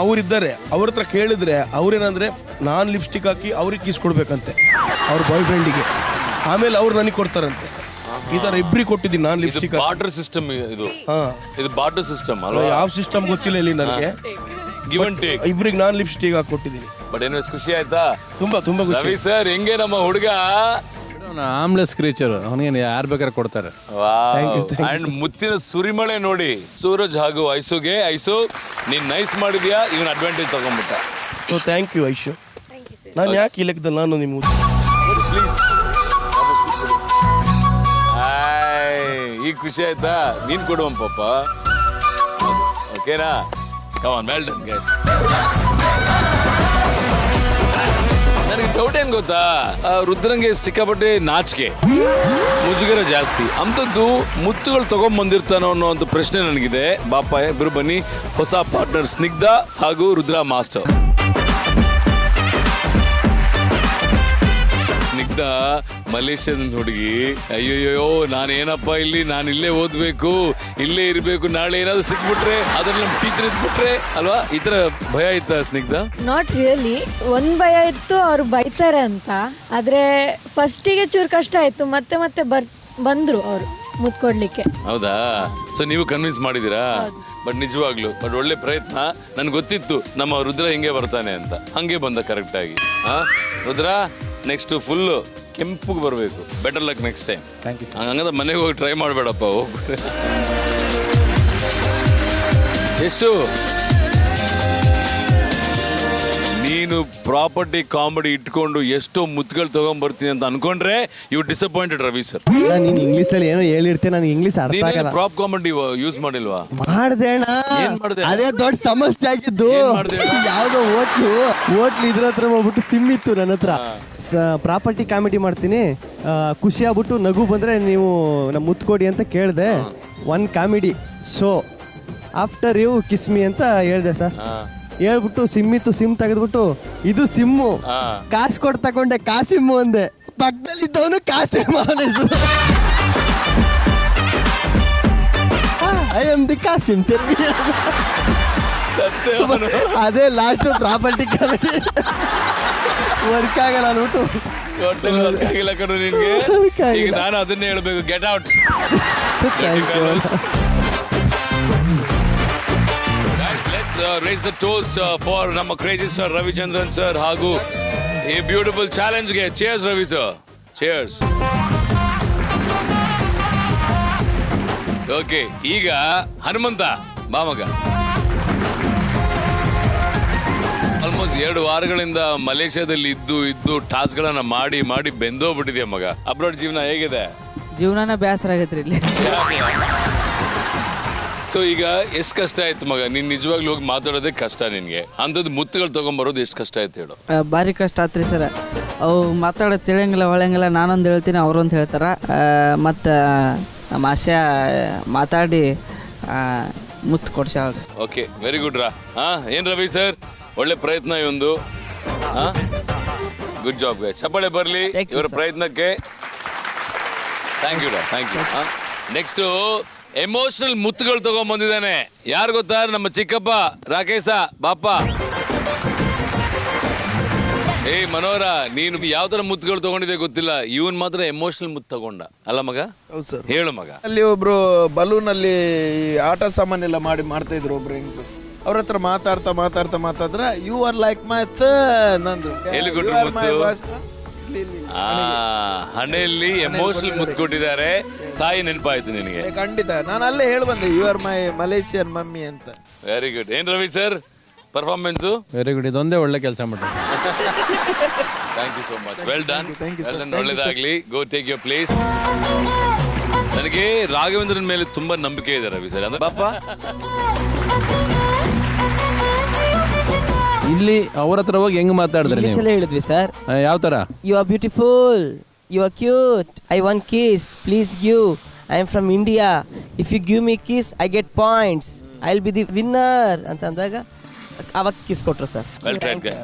S16: ಅವ್ರಿದ್ದಾರೆ, ಅವ್ರ ಹತ್ರ ಕೇಳಿದ್ರೆ ಅವ್ರೇನಂದ್ರೆ ನಾನು ಲಿಪ್ಸ್ಟಿಕ್ ಹಾಕಿ ಅವ್ರಿಗೆ ಕಿಸ್ ಕೊಡ್ಬೇಕಂತೆ ಅವ್ರ ಬಾಯ್ ಫ್ರೆಂಡಿಗೆ. ಆಮೇಲೆ ಅವ್ರು ನನಗೆ ಕೊಡ್ತಾರಂತೆ. ಈ ತರ ಇಬ್ರಿಗೆ ಕೊಟ್ಟಿದ್ದೀನಿ ನಾನು ಲಿಪ್ಸ್ಟಿಕ್.
S1: ಬಾರ್ಟರ್ ಸಿಸ್ಟಮ್ ಇದು. ಇದು ಬಾರ್ಟರ್ ಸಿಸ್ಟಮ್ ಅಲ್ವಾ?
S16: ಯಾವ ಸಿಸ್ಟಮ್ ಗೊತ್ತಿಲ್ಲ ಇಲ್ಲಿ ನನಗೆ.
S1: Give and take.
S16: ಇಬ್ರಿಗೆ ನಾನು ಲಿಪ್ಸ್ಟಿಕ್ ಹಾಕಿ ಕೊಟ್ಟಿದ್ದೀನಿ.
S1: ಬಟ್ ಏನೋ ಖುಷಿ ಆಯ್ತಾ?
S16: ತುಂಬಾ ತುಂಬಾ ಖುಷಿ.
S1: ರವಿ ಸರ್ ಹೆಂಗೆ ನಮ್ಮ ಹುಡುಗ
S4: ಆಮ್ಲೆಸ್ ಕ್ರೀಚರ್, ಅವನಿಗೆ ಯಾರು ಬೇಕಾದ್ರೆ ಕೊಡ್ತಾರೆ.
S1: ಅಂಡ್ ಮುತ್ತಿನ ಸುರಿಮಳೆ ನೋಡಿ ಸೂರಜ್ ಹಾಗೂ ಐಸುಗೆ. ಐಸು ನೀನ್ ನೈಸ್ ಮಾಡಿದ್ಯಾ, ಇವನ್ ಅಡ್ವಾಂಟೇಜ್ ತಗೊಂಡ್ಬಿಟ್ಟ.
S16: So thank you Aishu. ನಾನು ಯಾಕೆ ಈ ಲೆಕ್ಕದಲ್ಲಿ ನಾನು ನಿಮ್ಗೆ
S1: ಪ್ಲೀಸ್ ಈಗ ಖುಷಿ ಆಯ್ತಾ? ನೀನ್ ಕೊಡುವಂ ಪಾಪ. ಓಕೆನಾ? Come on, well done guys. ನನಗೆ ಡೌಟ್ ಏನ್ ಗೊತ್ತಾ, ರುದ್ರಂಗೆ ಸಿಕ್ಕಾಪಟ್ಟೆ ನಾಚಿಕೆ, ಮುಜುಗರ ಜಾಸ್ತಿ. ಅಂಥದ್ದು ಮುತ್ತುಗಳು ತಗೊಂಡ್ಬಂದಿರ್ತಾನೋ ಅನ್ನೋ ಒಂದು ಪ್ರಶ್ನೆ ನನಗಿದೆ. ಬಾಪ ಇಬ್ರು ಬನ್ನಿ, ಹೊಸ ಪಾರ್ಟ್ನರ್ ಸ್ನಿಗ್ಧ ಹಾಗೂ ರುದ್ರ ಮಾಸ್ಟರ್. ಸ್ನಿಗ್ಧ ಮಲೇಷ್ಯಾದ ಹುಡುಗಿ. ಅಯ್ಯೋಯ್ಯೋ ನಾನೇನಪ್ಪ ಇಲ್ಲಿ, ನಾನು ಇಲ್ಲೇ ಓದ್ಬೇಕು, ಇಲ್ಲೇ ಇರಬೇಕು, ನಾಳೆ ಏನಾದ್ರು ಸಿಕ್ಬಿಟ್ರೆ ಅದ್ರಲ್ಲಿ ನಮ್ಮ ಟೀಚರ್ ಇದ್ಬಿಟ್ರೆ ಅಲ್ವಾ, ಈ ತರ ಭಯ ಇತ್ತ ಸ್ನಿಗ್ಧ?
S5: Not really. ಒಂದು ಭಯ ಇತ್ತು, ಅವ್ರು ಬೈತಾರೆ ಅಂತ. ಆದರೆ ಫಸ್ಟಿಗೆ ಚೂರು ಕಷ್ಟ ಆಯಿತು, ಮತ್ತೆ ಮತ್ತೆ ಬಂದರು ಅವರು ಮುತ್ಕೊಡ್ಲಿಕ್ಕೆ.
S1: ಹೌದಾ? ಸೊ ನೀವು ಕನ್ವಿನ್ಸ್ ಮಾಡಿದ್ದೀರಾ? ಬಟ್ ನಿಜವಾಗ್ಲು ಬಟ್ ಒಳ್ಳೆ ಪ್ರಯತ್ನ. ನನ್ಗೆ ಗೊತ್ತಿತ್ತು ನಮ್ಮ ರುದ್ರ ಹಿಂಗೆ ಬರ್ತಾನೆ ಅಂತ, ಹಂಗೆ ಬಂದ ಕರೆಕ್ಟ್ ಆಗಿ. ರುದ್ರ ನೆಕ್ಸ್ಟ್ ಫುಲ್ ಕೆಂಪುಗೆ ಬರಬೇಕು. Better luck next time.
S4: Thank you.
S1: ಹಂಗಂದ್ರೆ ಮನೆಗೆ ಹೋಗಿ ಟ್ರೈ ಮಾಡಬೇಡಪ್ಪ, ಹೋಗು. ಎಷ್ಟು ನೀನು ಪ್ರಾಪರ್ಟಿ ಕಾಮಿಡಿ ಇಟ್ಕೊಂಡು ಎಷ್ಟೋ ಮುತ್ತುಗಳು ತಗೊಂಡ್ಬರ್ತೀನಿ ಅಂತ ಅನ್ಕೊಂಡ್ರೆ ಯು ಡಿಸಪಾಯಿಂಟೆಡ್ ರವಿ ಸರ್.
S18: ನೀನ್ ಇಂಗ್ಲಿಷ್ ಅಲ್ಲಿ ಏನೋ ಹೇಳಿರ್ತೀನಿ, ನನಗೆ ಇಂಗ್ಲಿಷ್ ಅರ್ಥ ಆಗಲ್ಲ.
S1: ಪ್ರಾಪ್ ಕಾಮಿಡಿ ಯೂಸ್ ಮಾಡಿಲ್ವಾ?
S18: ಮಾಡ್ದೆ ಅಣ್ಣ, ಅದೇ ದೊಡ್ಡ ಸಮಸ್ಯೆ ಆಗಿದ್ದು. ಯಾವ್ದೋ ಹೋಟ್ಲು ಇದ್ರ ಹತ್ರ ಹೋಗ್ಬಿಟ್ಟು ಸಿಮ್ ಇತ್ತು ನನ್ನ ಹತ್ರ. ಪ್ರಾಪರ್ಟಿ ಕಾಮಿಡಿ ಮಾಡ್ತೀನಿ, ಖುಷಿ ಆಗ್ಬಿಟ್ಟು ನಗು ಬಂದ್ರೆ ನೀವು ನಮ್ಮ ಮುತ್ತು ಕೊಡಿ ಅಂತ ಕೇಳಿದೆ. One comedy show after you kiss me ಅಂತ ಹೇಳ್ದೆ ಸರ್. ಹೇಳ್ಬಿಟ್ಟು ಸಿಮ್ ಇತ್ತು, ಸಿಮ್ ತೆಗೆದ್ಬಿಟ್ಟು ಇದು ಸಿಮ್ಮು, ಕಾಸು ಕೊಟ್ಟು ತಗೊಂಡೆ, ಕಾಸಿಮ್ಮು ಅಂದೆ. ಪಕ್ಕದಲ್ಲಿದ್ದವನು ಕಾಸಿಮ್ಮ ಐ ಆಮ್ ದಿ ಕಾಸಿಮ್. ಅದೇ ಲಾಸ್ಟ್ ಪ್ರಾಪರ್ಟಿ ಕಾಮಿಡಿ ವರ್ಕ್ ಆಗಲ್ಲ ಅನ್ಬಿಟ್ಟು.
S1: ವರ್ಕ್ ಆಗಿಲ್ಲ ಕಣೋ ನಿನ್ಗೆ. ಈಗ ನಾನು ಅದನ್ನೇ ಹೇಳ್ಬೇಕು, get out. Raise the toast for ನಮ್ಮ ಕ್ರೇಜಿ ಸರ್ ರವಿಚಂದ್ರನ್ ಸರ್ ಹಾಗೂ ಈ ಬ್ಯೂಟಿಫುಲ್ ಚಾಲೆಂಜ್ಗೆ. Cheers Ravi sir, cheers. Okay, ಈಗ ಹನುಮಂತ ಬಾಮಗ. ಆಲ್ಮೋಸ್ಟ್ 2 ವಾರಗಳಿಂದ ಮಲೇಷ್ಯಾದಲ್ಲಿ ಇದ್ದು ಟಾಸ್ಕ್ಗಳನ್ನ ಮಾಡಿ ಬೆಂದೋಗ್ಬಿಟ್ಟಿದೆ ಮಗ. ಅಬ್ರಾಡ್ ಜೀವನ ಹೇಗಿದೆ?
S11: ಜೀವನನ ಬೇಸರ ಆಗೈತ್ರಿ ಇಲ್ಲಿ.
S1: ಸೊ ಈಗ ಎಷ್ಟು ಕಷ್ಟ ಆಯ್ತು ಮಗ? ನೀನ್ ನಿಜವಾಗ್ಲೂ ಹೋಗಿ ಮಾತಾಡೋದೇ ಕಷ್ಟ ನಿನ್ಗೆ. ಅಂಥದ್ದು ಮುತ್ತುಗಳು ತಗೊಂಡ್ಬರೋದು ಎಷ್ಟು ಕಷ್ಟ ಆಯ್ತು ಹೇಳು?
S11: ಭಾರಿ ಕಷ್ಟ ಆತ್ರಿ ಸರ್. ಅವು ಮಾತಾಡೋದು ತಿಳಿಯಂಗಿಲ್ಲ ಹೊಳಂಗಿಲ್ಲ. ನಾನೊಂದು ಹೇಳ್ತೀನಿ, ಅವರೊಂದು ಹೇಳ್ತಾರ. ಮತ್ತು ನಮ್ಮ ಆಶಾ ಮಾತಾಡಿ ಮುತ್ತು ಕೊಡ್ಸಾಳ್ರಿ.
S1: ಓಕೆ, ವೆರಿ ಗುಡ್ ರಾ. ಏನ್ ರವಿ ಸರ್, ಒಳ್ಳೆ ಪ್ರಯತ್ನ ಇವೊಂದು. Good job guys. ಚಪ್ಪಾಳೆ ಬರಲಿ ಇವರ ಪ್ರಯತ್ನಕ್ಕೆ. ಥ್ಯಾಂಕ್ ಯು ರಾ, ಥ್ಯಾಂಕ್ ಯು. ನೆಕ್ಸ್ಟು ಎಮೋಷನಲ್ ಮುತ್ತುಗಳು ತಗೊಂಡ್ಬಂದಿದ್ದಾನೆ. ಯಾರು ಗೊತ್ತಾ? ನಮ್ಮ ಚಿಕ್ಕಪ್ಪ ರಾಕೇಶ ಬಾಪ. ಮನೋಹರ, ನೀನು ಯಾವ ತರ ಮುತ್ತುಗಳು ತಗೊಂಡಿದೆ ಗೊತ್ತಿಲ್ಲ, ಇವನ್ ಮಾತ್ರ ಎಮೋಷನಲ್ ಮುತ್ತು ತಗೊಂಡ ಅಲ್ಲ ಮಗ?
S20: ಹೌದು ಸರ್.
S1: ಹೇಳು ಮಗ.
S20: ಅಲ್ಲಿ ಒಬ್ರು ಬಲೂನ್ ಅಲ್ಲಿ ಆಟ ಸಾಮಾನೆಲ್ಲ ಮಾಡ್ತಾ ಇದ್ರು ಒಬ್ರು ಹೆಂಗಸು. ಅವ್ರ ಹತ್ರ ಮಾತಾಡ್ತಾ ಯು ಆರ್ ಲೈಕ್ ಮೈ ನಂದು
S1: ಎಲ್ಲಿ ಕೊಟ್ರು ಮುತ್ತು? ಹಣೆಯಲ್ಲಿ ಎಮೋಷನಲ್ ಮುತ್ತು ಕೊಟ್ಟಿದ್ದಾರೆ. ತಾಯಿ ನೆನಪಾಯ್ತು ನಿನಗೆ?
S20: ಖಂಡಿತ. ನಾನು ಅಲ್ಲೇ ಹೇಳಿ ಬಂದೆ, you are my Malaysian mummy ಅಂತ.
S1: Very good. ಏನ್ Ravi sir performance?
S4: Very good. ಇದೊಂದೇ ಒಳ್ಳೆ ಕೆಲಸ ಮಾಡಿ.
S1: Thank you so much. Well done. ಒಳ್ಳೇದಾಗ್ಲಿ. Go take your place. ನನಗೆ ರಾಘವೇಂದ್ರನ್ ಮೇಲೆ ತುಂಬಾ ನಂಬಿಕೆ ಇದೆ ರವಿ ಸರ್. ಅಂದ್ರೆ ಪಾಪ
S4: ಇಲ್ಲಿ ಅವ್ರ ಹತ್ರ ಹೋಗಿ ಹೆಂಗ್ ಮಾತಾಡಿದ್ರಿ?
S14: ಹೇಳಿದ್ವಿ ಸರ್.
S4: ಯಾವ ತರ?
S14: You are beautiful, you are cute, I want kiss, please give, I am from India, if you give me kiss I get points, I will be the winner ಅಂತ ಅಂದಾಗ ಅವಾಗ ಕಿಸ್ ಕೊಟ್ರು sir.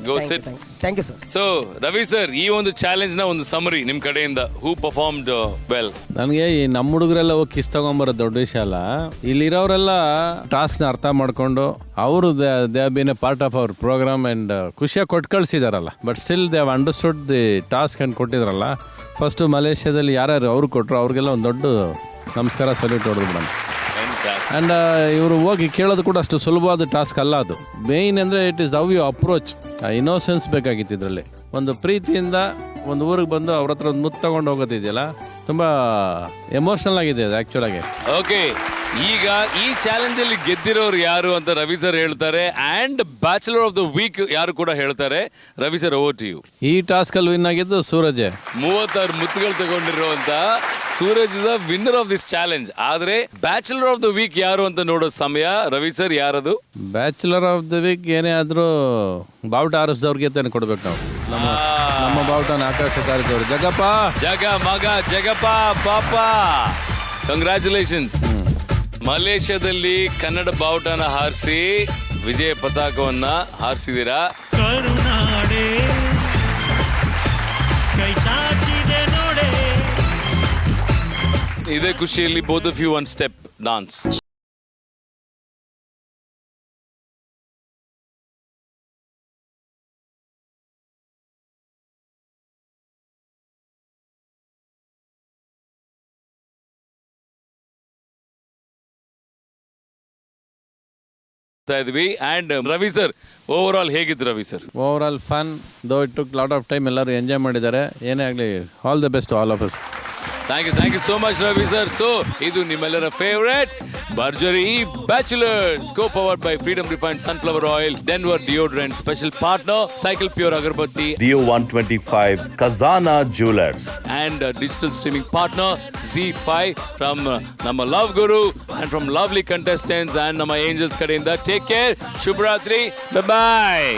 S1: Go sit.
S14: Thank you sir.
S1: So Ravi sir, ಈ ಒಂದು ಚಾಲೆಂಜ್ ನ ಒಂದು ಸಮರಿ ನಿಮ್ ಕಡೆಯಿಂದ. Who performed well?
S4: ನನಗೆ ಈ ನಮ್ಮ ಹುಡುಗರೆಲ್ಲ ಹೋಗಿ ಕಿಸ್ ತಗೊಂಬರೋದು ದೊಡ್ಡ ವಿಷಯ ಅಲ್ಲ. ಇಲ್ಲಿರೋರೆಲ್ಲ ಟಾಸ್ಕ್ ನ ಅರ್ಥ ಮಾಡ್ಕೊಂಡು ಅವರು they have been a part of our program and ಖುಷಿಯಾಗಿ ಕೊಟ್ಟು ಕಳ್ಸಿದಾರಲ್ಲ. But still they have understood the task and ಕೊಟ್ಟಿದ್ರಲ್ಲ. ಫಸ್ಟ್ ಮಲೇಷ್ಯಾದಲ್ಲಿ ಯಾರ್ಯಾರು ಅವ್ರು ಕೊಟ್ಟರು ಅವ್ರಿಗೆಲ್ಲ ಒಂದು ದೊಡ್ಡ ನಮಸ್ಕಾರ, ಸಲ್ಯೂಟ್ ಹೊಡೆದು ಬಿಡೋಣ. ಆ್ಯಂಡ್ ಇವರು ಹೋಗಿ ಕೇಳೋದು ಕೂಡ ಅಷ್ಟು ಸುಲಭವಾದ ಟಾಸ್ಕ್ ಅಲ್ಲ ಅದು. ಮೇಯ್ನ್ ಅಂದರೆ it is how you approach. Innocence ಬೇಕಾಗಿತ್ತು ಇದರಲ್ಲಿ. ಒಂದು ಪ್ರೀತಿಯಿಂದ ಒಂದು ಊರಿಗೆ ಬಂದು ಅವ್ರ ಹತ್ರ ಒಂದು ಮುತ್ತು ತಗೊಂಡು ಹೋಗೋದಿದೆಯಲ್ಲ, ತುಂಬ ಎಮೋಷ್ನಲ್ ಆಗಿದೆ ಅದು ಆ್ಯಕ್ಚುಲಾಗಿ.
S1: ಓಕೆ, ಈಗ ಈ ಚಾಲೆಂಜ್ ಅಲ್ಲಿ ಗೆದ್ದಿರೋರು ಯಾರು ಅಂತ ರವಿ ಸರ್ ಹೇಳ್ತಾರೆ, and bachelor of the week ಯಾರು ಕೂಡ ಹೇಳ್ತಾರೆ. Ravi sir, over to you.
S4: ಈ ಟಾಸ್ಕಲ್ಲಿ ವಿನ್ ಆಗಿದ್ದು ಸೂರಜ್.
S1: 36 ಮುತ್ತುಗಳು ತಗೊಂಡಿರುವಂತ Suraj is the winner of this challenge. ಆದ್ರೆ ಬ್ಯಾಚುಲರ್ ಆಫ್ ದ ವೀಕ್ ಯಾರು ಅಂತ ನೋಡೋ ಸಮಯ. ರವಿ ಸರ್, ಯಾರದು?
S4: ಬ್ಯಾಚುಲರ್ ಆಫ್ ದ ವೀಕ್ ಏನೇ ಆದರೂ ಬಾವುಟ ಆರಿಸಿದವ್ರಿಗೆ ತಾನೆ ಕೊಡ್ಬೇಕು ನಾವು. ನಮ್ಮ ಬಾವುಟನ ಆಕಾಶ ಕಾರಿದವರು ಜಗಪ್ಪ,
S1: ಜಗ ಮಗ ಜಗಪ್ಪ ಪಾಪ, ಕಂಗ್ರ್ಯಾಚುಲೇಷನ್ಸ್. ಮಲೇಷ್ಯಾದಲ್ಲಿ ಕನ್ನಡ ಬಾವುಟನ ಹಾರಿಸಿ ವಿಜಯ ಪತಾಕವನ್ನ ಹಾರಿಸಿದೀರಾ.
S8: ಕರುನಾಡೆ ಕೈ ಚಾಚಿದೆ ನೋಡೆ.
S1: ಇದೇ ಖುಷಿಯಲ್ಲಿ both of you one step dance. ಇದ್ವಿ. And Ravi sir, overall ಹೇಗಿತ್ತು Ravi sir?
S4: Overall fun, though it took lot of time. ಎಲ್ಲರೂ ಎಂಜಾಯ್ ಮಾಡಿದ್ದಾರೆ. ಏನೇ ಆಗಲಿ, all the best all of us.
S1: Thank you so much Ravi sir. So ಇದು ನಿಮ್ಮೆಲ್ಲರ favourite Bharjari Bachelors, co powered by Freedom refined sunflower oil, Denver deodorant, special partner Cycle Pure agarbatti,
S2: Dio 125, Khazana Jewelers,
S1: and digital streaming partner Z5 from ನಮ್ಮ love Guru and from lovely contestants and ನಮ್ಮ angels ಕಡೆಯಿಂದ. Take care, ಶುಭರಾತ್ರಿ, bye bye.